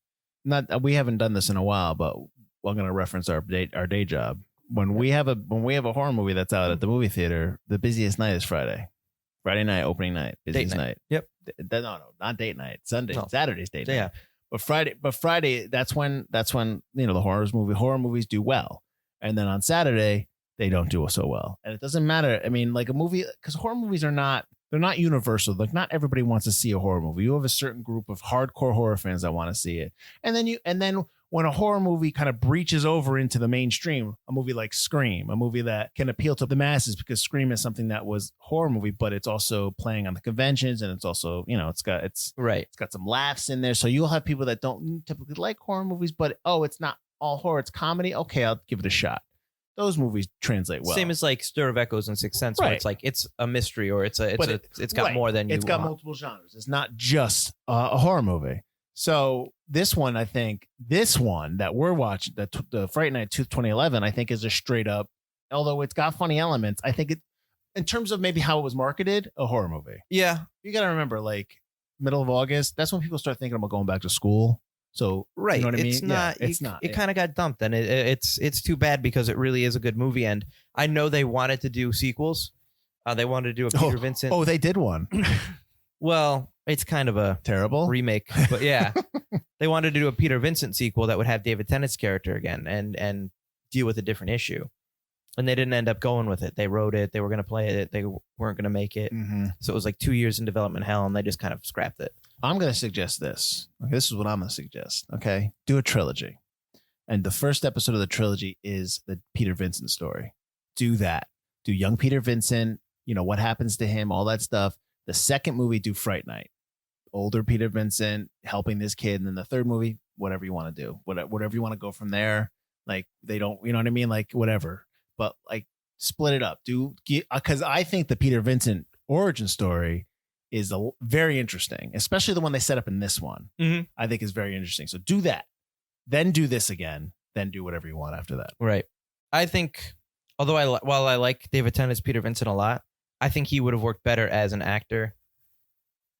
We haven't done this in a while, but I'm going to reference our day job. When we have a horror movie that's out at the movie theater, the busiest night is Friday night, opening night, busiest night. Yep. No, not date night. Sunday, No. Saturday's date night. Yeah. But Friday, that's when the horror movies do well, and then on Saturday they don't do so well. And it doesn't matter. I mean, like a movie, because horror movies they're not universal. Like not everybody wants to see a horror movie. You have a certain group of hardcore horror fans that want to see it, and then when a horror movie kind of breaches over into the mainstream, a movie like Scream, a movie that can appeal to the masses because Scream is something that was horror movie, but it's also playing on the conventions, and it's also, it's got some laughs in there. So you'll have people that don't typically like horror movies, but it's not all horror, it's comedy. Okay, I'll give it a shot. Those movies translate well. Same as like Stir of Echoes and Sixth Sense, where it's like it's a mystery or it's got more than you It's got want. multiple genres. It's not just a horror movie. So this one, I think, that we're watching, the Fright Night 2011, I think is a straight up, although it's got funny elements, I think it, in terms of maybe how it was marketed, a horror movie. Yeah. You got to remember, like, middle of August, that's when people start thinking about going back to school. So, Right. you know what I mean? It's not, it's not. It kind of got dumped, and it's too bad because it really is a good movie. And I know they wanted to do sequels. They wanted to do a Peter Vincent. Oh, they did one. Well, it's kind of a Terrible remake, but yeah, they wanted to do a Peter Vincent sequel that would have David Tennant's character again and deal with a different issue, and they didn't end up going with it. They wrote it, they were going to play it, they weren't going to make it, so it was like 2 years in development hell, and they just kind of scrapped it. I'm going to suggest this. Okay, this is what I'm going to suggest. Okay, do a trilogy, and the first episode of the trilogy is the Peter Vincent story. Do that. Do young Peter Vincent. What happens to him, all that stuff. The second movie, do Fright Night. Older Peter Vincent helping this kid. And then the third movie, whatever you want to do. Whatever you want to go from there. Like, they don't, you know what I mean? Like, whatever. But, like, split it up. Because I think the Peter Vincent origin story is very interesting. Especially the one they set up in this one. I think is very interesting. So do that. Then do this again. Then do whatever you want after that. Right. I think, while I like David Tennant's Peter Vincent a lot, I think he would have worked better as an actor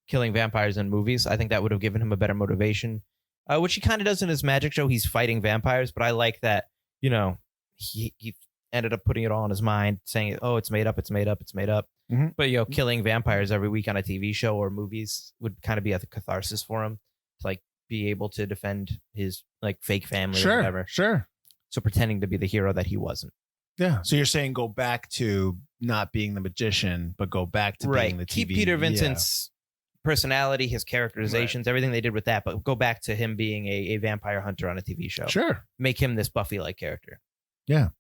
killing vampires in movies. I think that would have given him a better motivation, which he kind of does in his magic show. He's fighting vampires, but I like that, he ended up putting it all in his mind, saying, "Oh, it's made up, it's made up, it's made up." Mhm. But killing vampires every week on a TV show or movies would kind of be a catharsis for him to like be able to defend his like fake family or whatever. Sure. So pretending to be the hero that he wasn't. Yeah. So you're saying go back to not being the magician, but go back to being the TV. Keep Peter Vincent's personality, his characterizations, everything they did with that, but go back to him being a vampire hunter on a TV show. Sure. Make him this Buffy-like character. Yeah.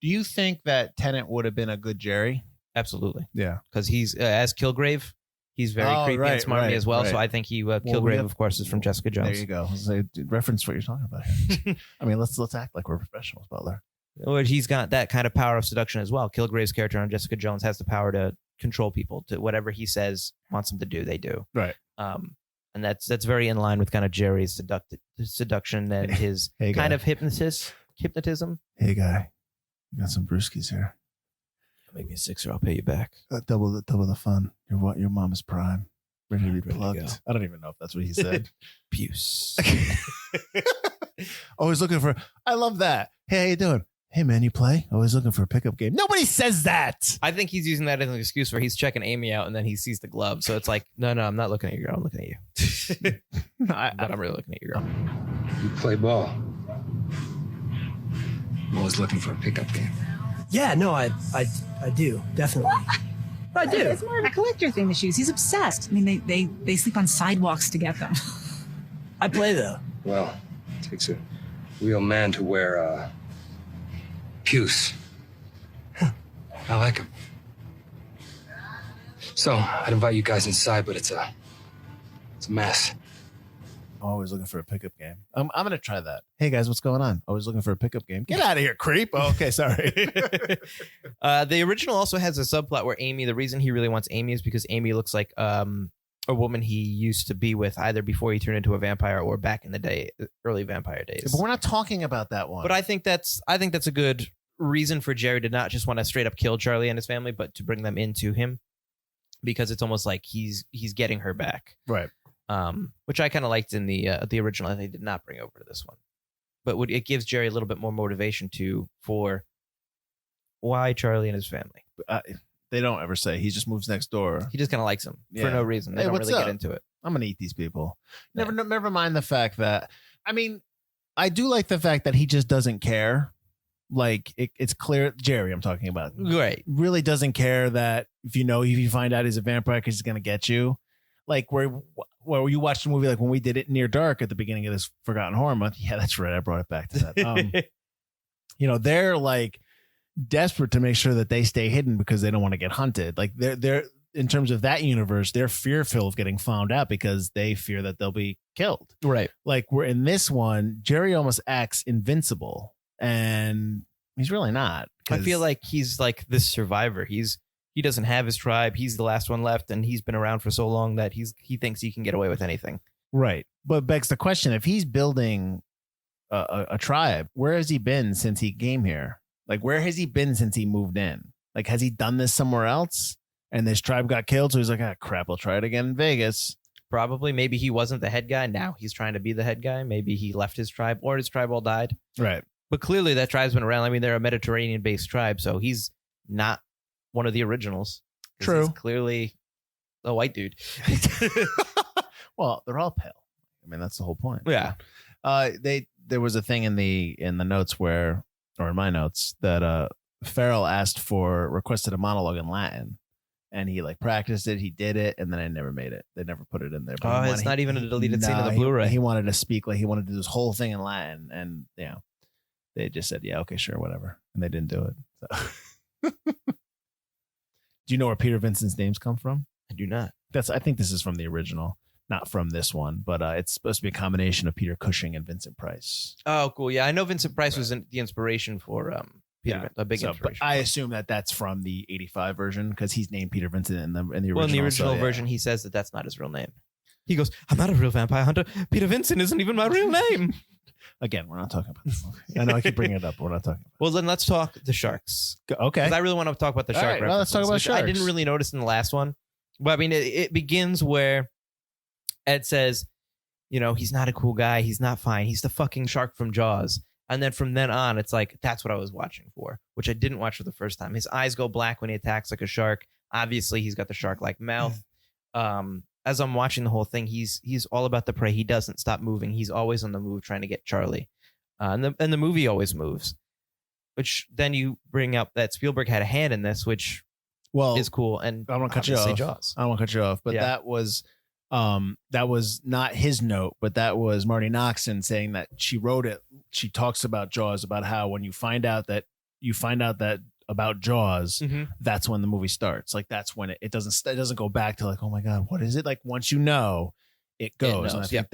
Do you think that Tennant would have been a good Jerry? Absolutely. Yeah. Because he's, as Kilgrave, he's very creepy and smarmy as well. So I think he, Kilgrave, of course, is from Jessica Jones. There you go. So reference what you're talking about here. I mean, let's act like we're professionals, Butler. Or he's got that kind of power of seduction as well. Kilgrave's character on Jessica Jones has the power to control people. To whatever he says, wants them to do, they do. Right. And that's very in line with kind of Jerry's seduction and his kind of hypnotism. Hey, guy, you got some brewskis here. Make me a $6 or I'll pay you back. Double the fun. Your mom is prime. Ready to be Ready to plugged. go. I don't even know if that's what he said. Puce. Always looking for. I love that. Hey, how you doing? Hey, man, you play? Always looking for a pickup game. Nobody says that. I think he's using that as an excuse for he's checking Amy out and then he sees the glove. So it's like, no, I'm not looking at your girl. I'm looking at you. But I'm really looking at your girl. You play ball. I'm always looking for a pickup game. Yeah, no, I do, definitely. I do. It's more of a collector thing, the shoes. He's obsessed. I mean, they sleep on sidewalks to get them. I play, though. Well, it takes a real man to wear puce. I like him. So, I'd invite you guys inside, but it's a mess. Always looking for a pickup game. I'm going to try that. Hey, guys, what's going on? Always looking for a pickup game. Get out of here, creep. Oh, okay, sorry. The original also has a subplot where Amy, the reason he really wants Amy is because Amy looks like a woman he used to be with either before he turned into a vampire or back in the day, early vampire days. But we're not talking about that one. But I think that's a good reason for Jerry to not just want to straight up kill Charlie and his family, but to bring them into him, because it's almost like he's getting her back. Right. Which I kind of liked in the original, and they did not bring over to this one. But it gives Jerry a little bit more motivation for why Charlie and his family. They don't ever say. He just moves next door. He just kind of likes them for no reason. They don't really get into it. I'm gonna eat these people. Never mind the fact that. I mean, I do like the fact that he just doesn't care. Like it's clear, Jerry, I'm talking about. Right. Really doesn't care that if you find out he's a vampire because he's gonna get you. Like where you watched the movie, like when we did it Near Dark at the beginning of this Forgotten Horror Month. Yeah, that's right. I brought it back to that. They're like desperate to make sure that they stay hidden because they don't want to get hunted. Like they're in terms of that universe, they're fearful of getting found out because they fear that they'll be killed. Right. Like we're in this one, Jerry almost acts invincible, and he's really not. I feel like he's like this survivor. He doesn't have his tribe. He's the last one left, and he's been around for so long that he thinks he can get away with anything. Right. But begs the question, if he's building a tribe, where has he been since he came here? Like, where has he been since he moved in? Like, has he done this somewhere else? And this tribe got killed, so he's like, crap, I'll try it again in Vegas. Probably. Maybe he wasn't the head guy. Now he's trying to be the head guy. Maybe he left his tribe, or his tribe all died. Right. But clearly that tribe's been around. I mean, they're a Mediterranean-based tribe, so he's not one of the originals. True. He's clearly a white dude. Well, they're all pale. I mean, that's the whole point. Yeah. There was a thing in the notes or in my notes, that Farrell requested a monologue in Latin, and he like practiced it. He did it, and then I never made it. They never put it in there. But it's not even a deleted scene of the Blu-ray. He wanted to speak like he wanted to do this whole thing in Latin, and they just said, yeah, okay, sure, whatever, and they didn't do it. So. Do you know where Peter Vincent's names come from? I do not. I think this is from the original, not from this one, but it's supposed to be a combination of Peter Cushing and Vincent Price. Oh, cool. Yeah, I know Vincent Price was the inspiration for Peter. A big inspiration. But I assume that that's from the '85 version because he's named Peter Vincent in the original. Well, in the original version, he says that that's not his real name. He goes, "I'm not a real vampire hunter. Peter Vincent isn't even my real name." Again, we're not talking about this movie. I know I keep bringing it up, but we're not talking about it. Well, then let's talk the sharks. Okay. Because I really want to talk about the shark. Right, well, let's talk about sharks. I didn't really notice in the last one. But I mean, it begins where Ed says, he's not a cool guy. He's not fine. He's the fucking shark from Jaws. And then from then on, it's like, that's what I was watching for, which I didn't watch for the first time. His eyes go black when he attacks like a shark. Obviously, he's got the shark-like mouth. As I'm watching the whole thing, he's all about the prey. He doesn't stop moving. He's always on the move trying to get Charlie. And the movie always moves. Which then you bring up that Spielberg had a hand in this, which is cool. And I don't want to cut you off. Jaws. I don't want to cut you off, but that was not his note, but that was Marty Noxon saying that she wrote it. She talks about Jaws, about how when you find out that about Jaws, that's when the movie starts. Like that's when it doesn't go back to like, oh my God, what is it? Like once you know, it goes. And I think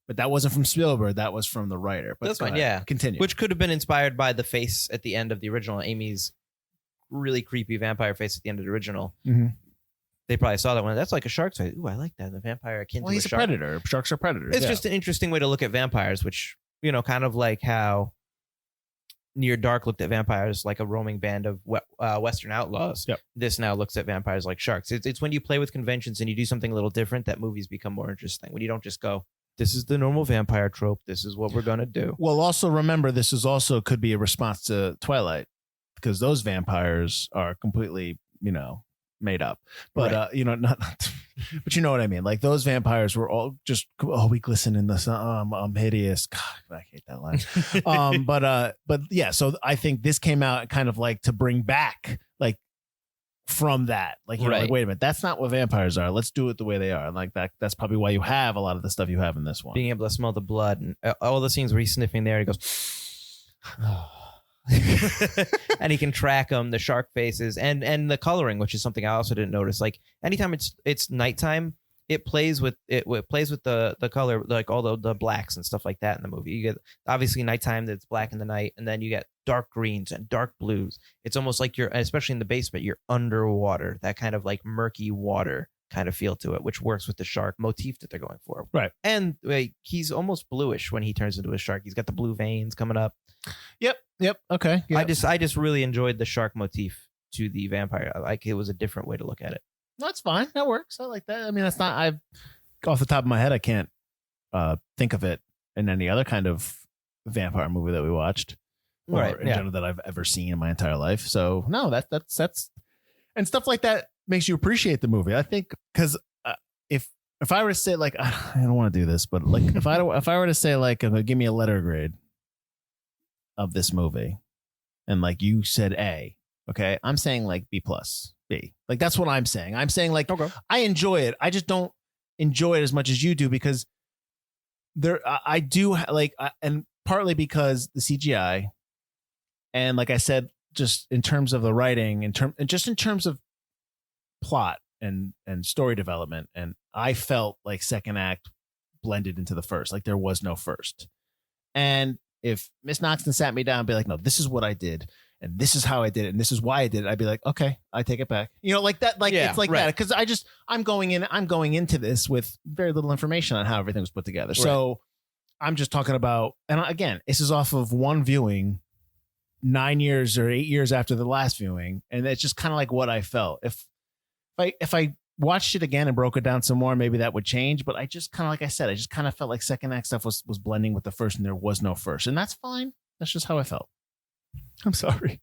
but that wasn't from Spielberg. That was from the writer. But that's fine. Yeah. Continue. Which could have been inspired by the face at the end of the original, Amy's really creepy vampire face at the end of the original. They probably saw that one. That's like a shark's face. Ooh, I like that. The vampire akin to he's a shark. predator. Sharks are predators. It's just an interesting way to look at vampires, which, kind of like how Near Dark looked at vampires like a roaming band of Western outlaws. Yep. This now looks at vampires like sharks. It's when you play with conventions and you do something a little different that movies become more interesting. When you don't just go, this is the normal vampire trope. This is what we're going to do. Well, also remember, this is also could be a response to Twilight because those vampires are completely, made up. But, not, but you know what I mean? Like those vampires were all just, we glisten in the sun. I'm hideous. God, I hate that line. But yeah, so I think this came out kind of like to bring back like from that, like, like, wait a minute, that's not what vampires are. Let's do it the way they are. And like that's probably why you have a lot of the stuff you have in this one. Being able to smell the blood and all the scenes where he's sniffing there, he goes, and he can track them, the shark faces and the coloring, which is something I also didn't notice. Like anytime it's nighttime, it plays with the color, like all the blacks and stuff like that in the movie. You get obviously nighttime that's black in the night, and then you get dark greens and dark blues. It's almost like you're, especially in the basement, you're underwater. That kind of like murky water kind of feel to it, which works with the shark motif that they're going for. Right. And he's almost bluish when he turns into a shark. He's got the blue veins coming up. Yep. Okay. Yep. I just really enjoyed the shark motif to the vampire. Like it was a different way to look at it. That's fine. That works. I like that. I mean, that's not, off the top of my head, I can't think of it in any other kind of vampire movie that we watched or in general that I've ever seen in my entire life. So no, that's and stuff like that makes you appreciate the movie. I think because if I were to say like, I don't want to do this, but like if I were to say like, give me a letter grade of this movie and like you said A, okay, I'm saying like B+. B. Like that's what I'm saying. I'm saying like I enjoy it. I just don't enjoy it as much as you do because I do like, and partly because the CGI, and like I said, just in terms of the writing, in terms of plot and story development, and I felt like second act blended into the first. Like there was no first. And if Miss Noxon sat me down and be like, no, this is what I did. And this is how I did it, and this is why I did it. I'd be like, okay, I take it back. Like that. Like it's like that because I'm going into this with very little information on how everything was put together. Right. So I'm just talking about, and again, this is off of one viewing, 9 years or 8 years after the last viewing, and it's just kind of like what I felt. If I watched it again and broke it down some more, maybe that would change. But I just kind of, like I said, I just kind of felt like second act stuff was blending with the first, and there was no first, and that's fine. That's just how I felt. I'm sorry.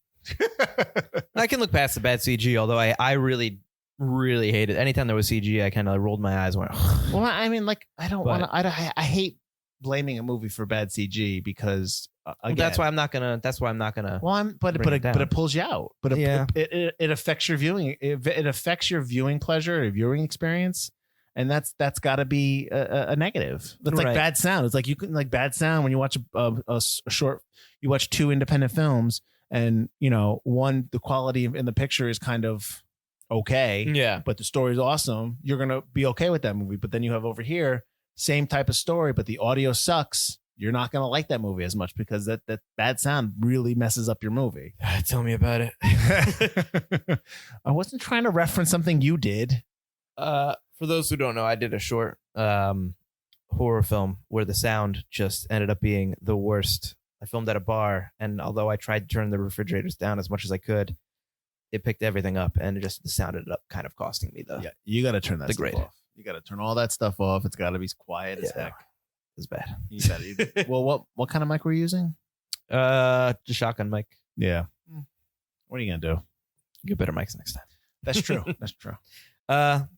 I can look past the bad CG, although I really, really hate it. Anytime there was CG, I kind of rolled my eyes and went, well, I mean, like, I don't want to, I hate blaming a movie for bad CG because again, that's why I'm not gonna. Well, but it pulls you out. But it affects your viewing. It affects your viewing pleasure, your viewing experience. And that's got to be a negative. That's like bad sound. It's like you can like bad sound when you watch a short. You watch two independent films, and one, the quality in the picture is kind of okay, but the story is awesome. You're gonna be okay with that movie. But then you have over here same type of story, but the audio sucks. You're not gonna like that movie as much because that bad sound really messes up your movie. Tell me about it. I wasn't trying to reference something you did. For those who don't know, I did a short horror film where the sound just ended up being the worst. I filmed at a bar, and although I tried to turn the refrigerators down as much as I could, it picked everything up, and the sound ended up kind of costing me you got to turn that stuff off. You got to turn all that stuff off. It's got to be quiet as heck. It's bad. Well, what kind of mic were you using? Just shotgun mic. Yeah. What are you gonna do? Get better mics next time. That's true. That's true. But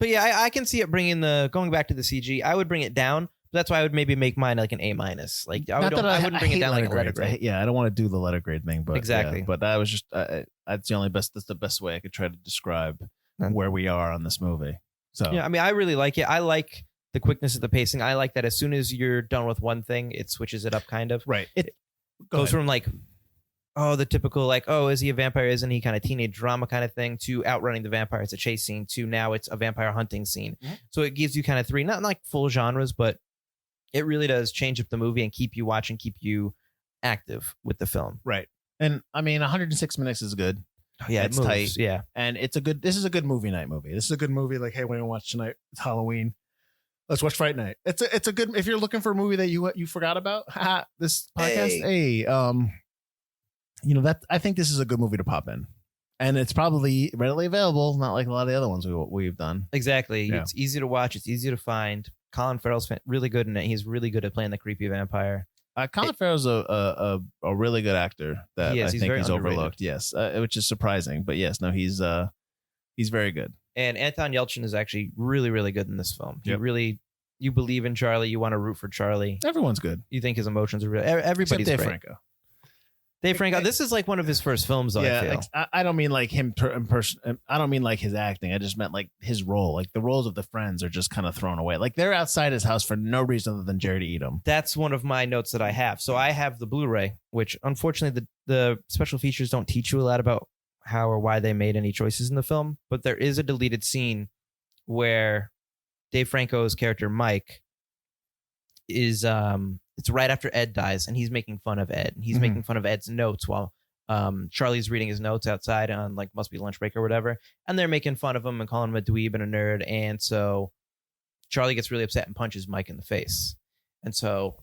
yeah, I can see it going back to the CG. I would bring it down. That's why I would maybe make mine like an A-. Like I wouldn't bring it down like a letter grade. Yeah, I don't want to do the letter grade thing, but exactly. Yeah, but that was just that's the best way I could try to describe where we are on this movie. So yeah, I mean, I really like it. I like the quickness of the pacing. I like that as soon as you're done with one thing, it switches it up kind of. Right. It goes from like, oh, the typical like, oh, is he a vampire? Isn't he? Kind of teenage drama kind of thing to outrunning the vampire. It's a chase scene to now it's a vampire hunting scene. Mm-hmm. So it gives you kind of three, not like full genres, but it really does change up the movie and keep you watching, keep you active with the film. Right. And I mean, 106 minutes is good. Oh, yeah, it's moves, tight. Yeah. And this is a good movie night movie. This is a good movie. Like, hey, what do you watch tonight? It's Halloween. Let's watch Fright Night. It's a good, if you're looking for a movie that you forgot about, this podcast, I think this is a good movie to pop in. And it's probably readily available, not like a lot of the other ones we've done. Exactly. Yeah. It's easy to watch. It's easy to find. Collin Farrell's really good in it. He's really good at playing the creepy vampire. Collin Farrell's a really good actor that I think he's overlooked. Yes, which is surprising, but yes, no, he's very good. And Anton Yelchin is actually really, really good in this film. You believe in Charlie. You want to root for Charlie. Everyone's good. You think his emotions are real. Everybody's Except Dave great. Franco. Dave Franco. This is like one of his first films, though. Yeah, I feel. I don't mean like him in person. I don't mean like his acting. I just meant like his role. Like the roles of the friends are just kind of thrown away. Like they're outside his house for no reason other than Jerry to eat them. That's one of my notes that I have. So I have the Blu-ray, which unfortunately the special features don't teach you a lot about how or why they made any choices in the film. But there is a deleted scene where Dave Franco's character Mike is it's right after Ed dies, and he's making fun of Ed. He's making fun of Ed's notes while Charlie's reading his notes outside on like must be lunch break or whatever, and they're making fun of him and calling him a dweeb and a nerd. And so Charlie gets really upset and punches Mike in the face, and so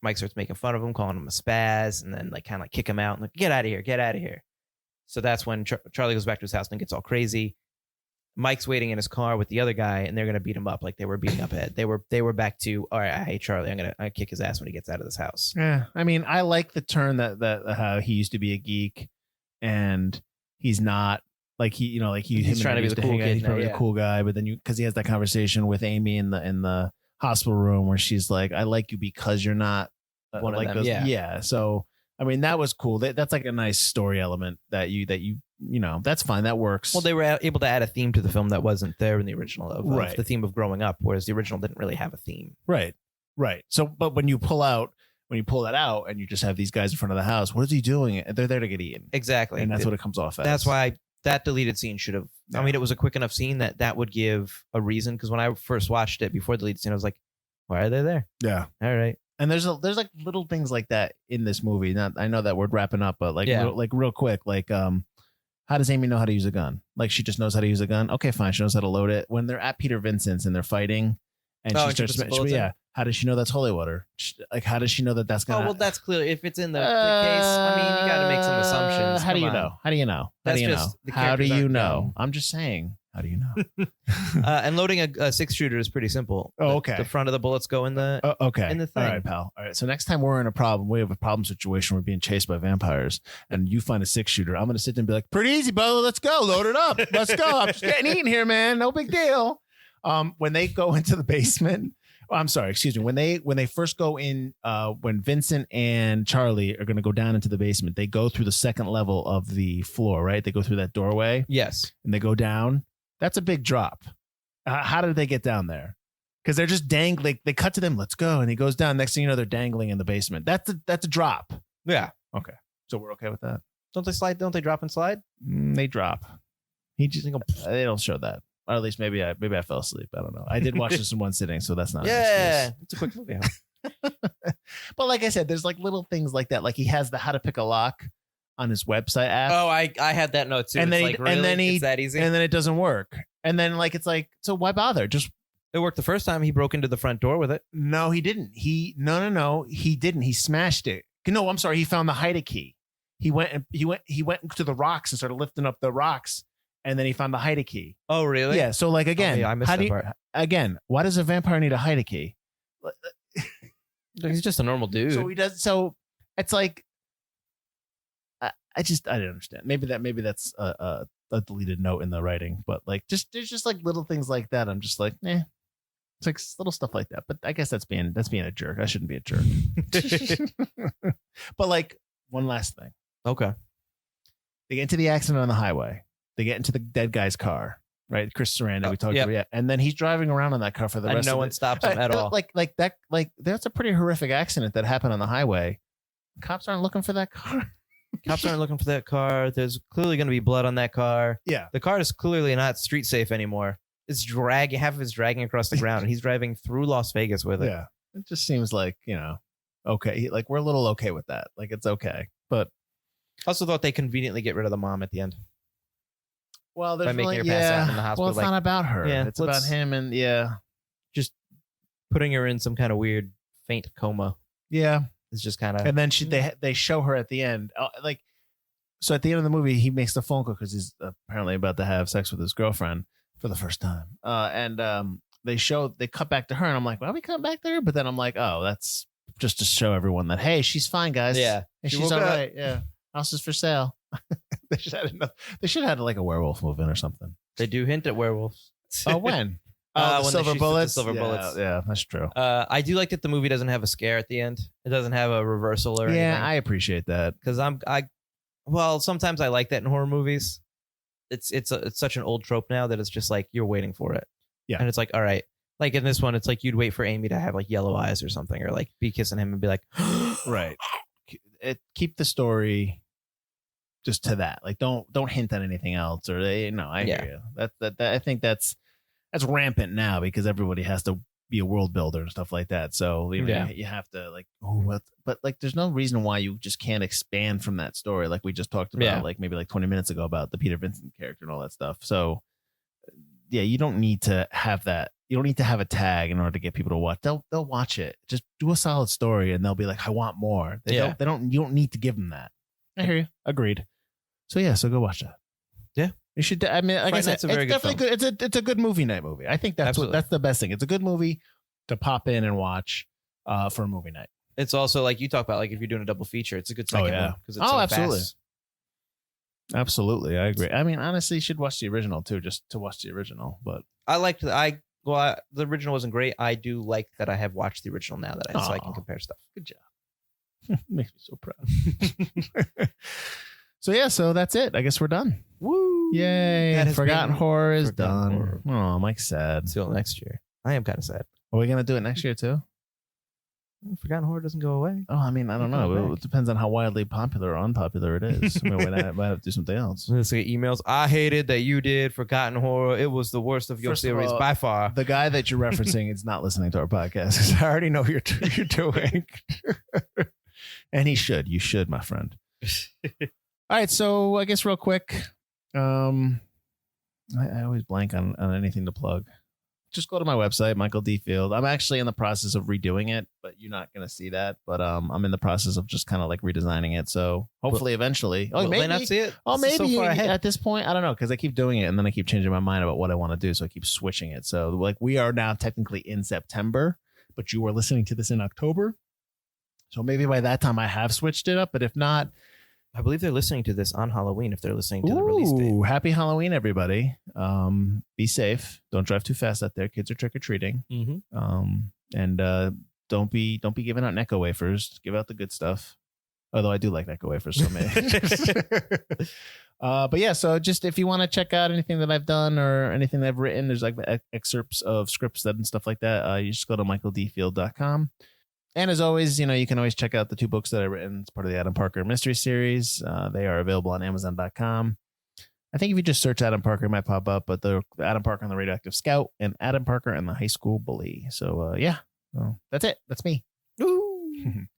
Mike starts making fun of him, calling him a spaz, and then like kind of like kick him out and like get out of here. So that's when Charlie goes back to his house and gets all crazy. Mike's waiting in his car with the other guy, and they're gonna beat him up like they were beating up Ed. They were back to, all right, I hate Charlie. I kick his ass when he gets out of this house. Yeah, I mean, I like the turn that how he used to be a geek, and he's not like he's trying to be the cool kid. He's probably the cool guy, but then because he has that conversation with Amy in the hospital room where she's like, I like you because you're not one of them. Yeah. So I mean, that was cool. That's like a nice story element that you that's fine. That works. Well, they were able to add a theme to the film that wasn't there in the original of the theme of growing up, whereas the original didn't really have a theme. Right. So, but when you pull that out and you just have these guys in front of the house, what is he doing? They're there to get eaten. Exactly. And that's what it comes off as. That's why that deleted scene should have, I mean, it was a quick enough scene that would give a reason. Because when I first watched it before the deleted scene, I was like, why are they there? Yeah. All right. And there's like little things like that in this movie. I know that we're wrapping up, but real quick, how does Amy know how to use a gun? Like she just knows how to use a gun. Okay, fine. She knows how to load it. When they're at Peter Vincent's and they're fighting, and she starts, how does she know that's holy water? Like, how does she know that's gonna? Oh well, that's clear. If it's in the case, I mean, you got to make some assumptions. How do you know? How do you know? How do you know? I'm just saying. How do you know? And loading a 6-shooter is pretty simple. Oh, okay. The front of the bullets go in the in the thing. All right, pal. All right. So next time we have a problem situation. We're being chased by vampires, and you find a 6-shooter. I'm gonna sit there and be like, "Pretty easy, brother. Let's go. Load it up. Let's go. I'm just getting eaten here, man. No big deal." When they go into the basement. I'm sorry. Excuse me. When they first go in, when Vincent and Charlie are going to go down into the basement, they go through the second level of the floor, right? They go through that doorway. Yes. And they go down. That's a big drop. How did they get down there? Because they're just dangling. They cut to them. Let's go. And he goes down. Next thing you know, they're dangling in the basement. That's a drop. Yeah. Okay. So we're okay with that. Don't they slide? Don't they drop and slide? They drop. They don't show that. Or at least maybe I fell asleep. I don't know. I did watch this in one sitting, so that's not. Yeah, it's a quick movie. But like I said, there's like little things like that. Like he has the how to pick a lock on his website app. Oh, I had that note too. And then it's that easy. And then it doesn't work. And then like it's like, so why bother? Just it worked the first time. He broke into the front door with it. No, he didn't. No, he didn't. He smashed it. No, I'm sorry. He found the hide key. He went to the rocks and started lifting up the rocks. And then he found the hide key. Oh, really? Yeah. So like again, I missed that part. Again, why does a vampire need a hide key? He's just a normal dude. So he does. So it's like I didn't understand. Maybe that's a deleted note in the writing, but like there's just like little things like that. I'm just like, it's like little stuff like that. But I guess that's being a jerk. I shouldn't be a jerk. But like one last thing. Okay. They get into the accident on the highway. They get into the dead guy's car, right? Chris Sarandon, we talked about, yeah. And then he's driving around in that car for the rest of it. And no one stops him at all. Like that, like that's a pretty horrific accident that happened on the highway. Cops aren't looking for that car. Cops aren't looking for that car. There's clearly going to be blood on that car. Yeah. The car is clearly not street safe anymore. It's dragging, half of it's dragging across the ground, and he's driving through Las Vegas with it. Yeah. It just seems like, okay. Like we're a little okay with that. Like it's okay. But I also thought they conveniently get rid of the mom at the end. Well, there's by making her pass out in the hospital. Well, it's not about her. Yeah, it's about him and just putting her in some kind of weird faint coma. Yeah. It's just kind of. And then they show her at the end. So at the end of the movie, he makes the phone call because he's apparently about to have sex with his girlfriend for the first time. They cut back to her, and I'm like, why are we cut back to her? But then I'm like, oh, that's just to show everyone that, hey, she's fine, guys. Yeah. And she's all right. Yeah. House is for sale. They should have had like a werewolf move in or something. They do hint at werewolves. Oh, when? When silver bullets. Silver bullets. Yeah, that's true. I do like that the movie doesn't have a scare at the end. It doesn't have a reversal or anything. Yeah, I appreciate that because sometimes I like that in horror movies. It's such an old trope now that it's just like you're waiting for it. Yeah, and it's like, all right, like in this one, it's like you'd wait for Amy to have like yellow eyes or something, or like be kissing him and be like, right. Keep the story just to that. Like don't hint at anything else, or I hear you. That I think that's rampant now because everybody has to be a world builder and stuff like that. So you have to like, but like there's no reason why you just can't expand from that story like we just talked about like maybe like 20 minutes ago about the Peter Vincent character and all that stuff. So yeah, you don't need to have that. You don't need to have a tag in order to get people to watch. They'll watch it. Just do a solid story and they'll be like, I want more. You don't need to give them that. I hear you. Agreed. So yeah, so go watch that. Yeah. You should. I mean, like I said, it's definitely good. It's a good movie night movie. I think that's the best thing. It's a good movie to pop in and watch for a movie night. It's also like you talk about, like if you're doing a double feature, it's a good second one because it's so absolutely, fast. Absolutely, I agree. I mean, honestly, you should watch the original too, just to watch the original. But the original wasn't great. I do like that I have watched the original now so I can compare stuff. Good job. Makes me so proud. So that's it. I guess we're done. Woo! Yay! Forgotten Horror is done. Oh, Mike's sad. Until next year. I am kind of sad. Are we gonna do it next year too? Forgotten Horror doesn't go away. Oh, I mean, I don't know. It depends on how wildly popular or unpopular it is. I mean, we might have to do something else. Let's get emails. I hated that you did Forgotten Horror. It was the worst of your series by far. The guy that you're referencing is not listening to our podcast because I already know what you're doing. And he should. You should, my friend. All right, so I guess real quick, I always blank on anything to plug. Just go to my website, Michael D. Field. I'm actually in the process of redoing it, but you're not going to see that. But I'm in the process of just kind of like redesigning it. So hopefully, eventually, maybe they not see it. Oh, maybe so at this point, I don't know, because I keep doing it and then I keep changing my mind about what I want to do. So I keep switching it. So like we are now technically in September, but you are listening to this in October. So maybe by that time I have switched it up. But if not, I believe they're listening to this on Halloween if they're listening to the release date. Happy Halloween, everybody. Be safe. Don't drive too fast out there. Kids are trick-or-treating. Mm-hmm. And don't be giving out Necco wafers. Give out the good stuff. Although I do like Necco wafers so many. But yeah, so just if you want to check out anything that I've done or anything that I've written, there's like excerpts of scripts and stuff like that. You just go to michaeldfield.com. And as always, you can always check out the 2 books that I've written. It's part of the Adam Parker Mystery Series. They are available on Amazon.com. I think if you just search Adam Parker, it might pop up. But the Adam Parker and the Radioactive Scout and Adam Parker and the High School Bully. So, that's it. That's me. Go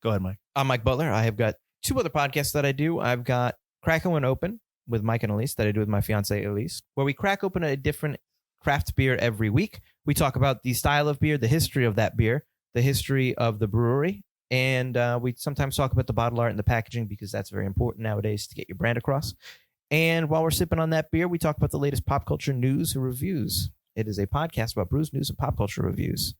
ahead, Mike. I'm Mike Butler. I have got 2 other podcasts that I do. I've got Crackin' One Open with Mike and Elise that I do with my fiance Elise, where we crack open a different craft beer every week. We talk about the style of beer, the history of that beer, the history of the brewery, and we sometimes talk about the bottle art and the packaging because that's very important nowadays to get your brand across. And while we're sipping on that beer, we talk about the latest pop culture news and reviews. It is a podcast about brews, news, and pop culture reviews.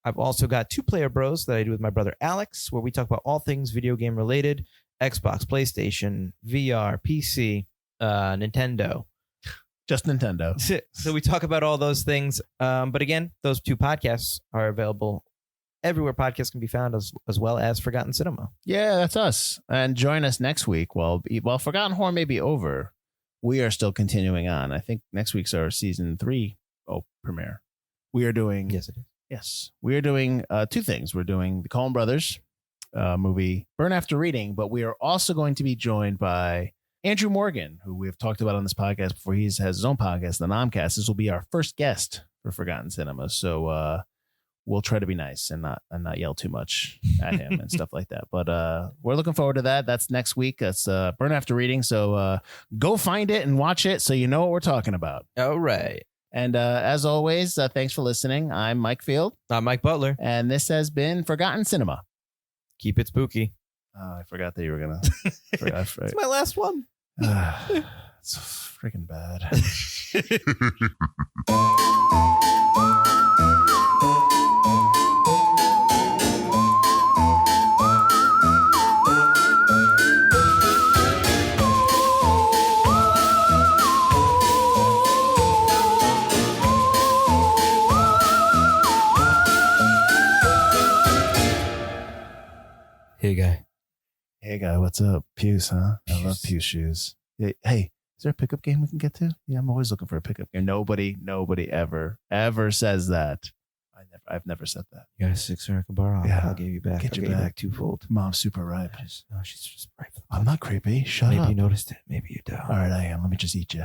I've also got 2 Player Bros that I do with my brother Alex, where we talk about all things video game related, Xbox, PlayStation, VR, PC, Nintendo. Just Nintendo. So we talk about all those things. But again, those 2 podcasts are available everywhere podcasts can be found, as well as Forgotten Cinema. Yeah, that's us. And join us next week. While Forgotten Horror may be over, we are still continuing on. I think next week's our season 3 premiere. We are doing... Yes, it is. Yes. We are doing 2 things. We're doing the Collin Brothers movie, Burn After Reading, but we are also going to be joined by Andrew Morgan, who we have talked about on this podcast before. He has his own podcast, The Nomcast. This will be our first guest for Forgotten Cinema. So we'll try to be nice and not yell too much at him and stuff like that. But we're looking forward to that. That's next week. That's Burn After Reading. So go find it and watch it so you know what we're talking about. All right. And as always, thanks for listening. I'm Mike Field. I'm Mike Butler. And this has been Forgotten Cinema. Keep it spooky. I forgot that you were going to... It's my last one. It's freaking bad. Hey guy, what's up? Pews, huh? I love pew shoes. Hey, is there a pickup game we can get to? Yeah, I'm always looking for a pickup game. Nobody ever says that. I've never said that. You got a 6 I can borrow? Yeah. I'll give you back. Get I'll you back twofold. Mom's super ripe. She's just ripe. I'm not creepy. Shut Maybe up. you noticed it. Maybe you don't. All right, I am. Let me just eat you.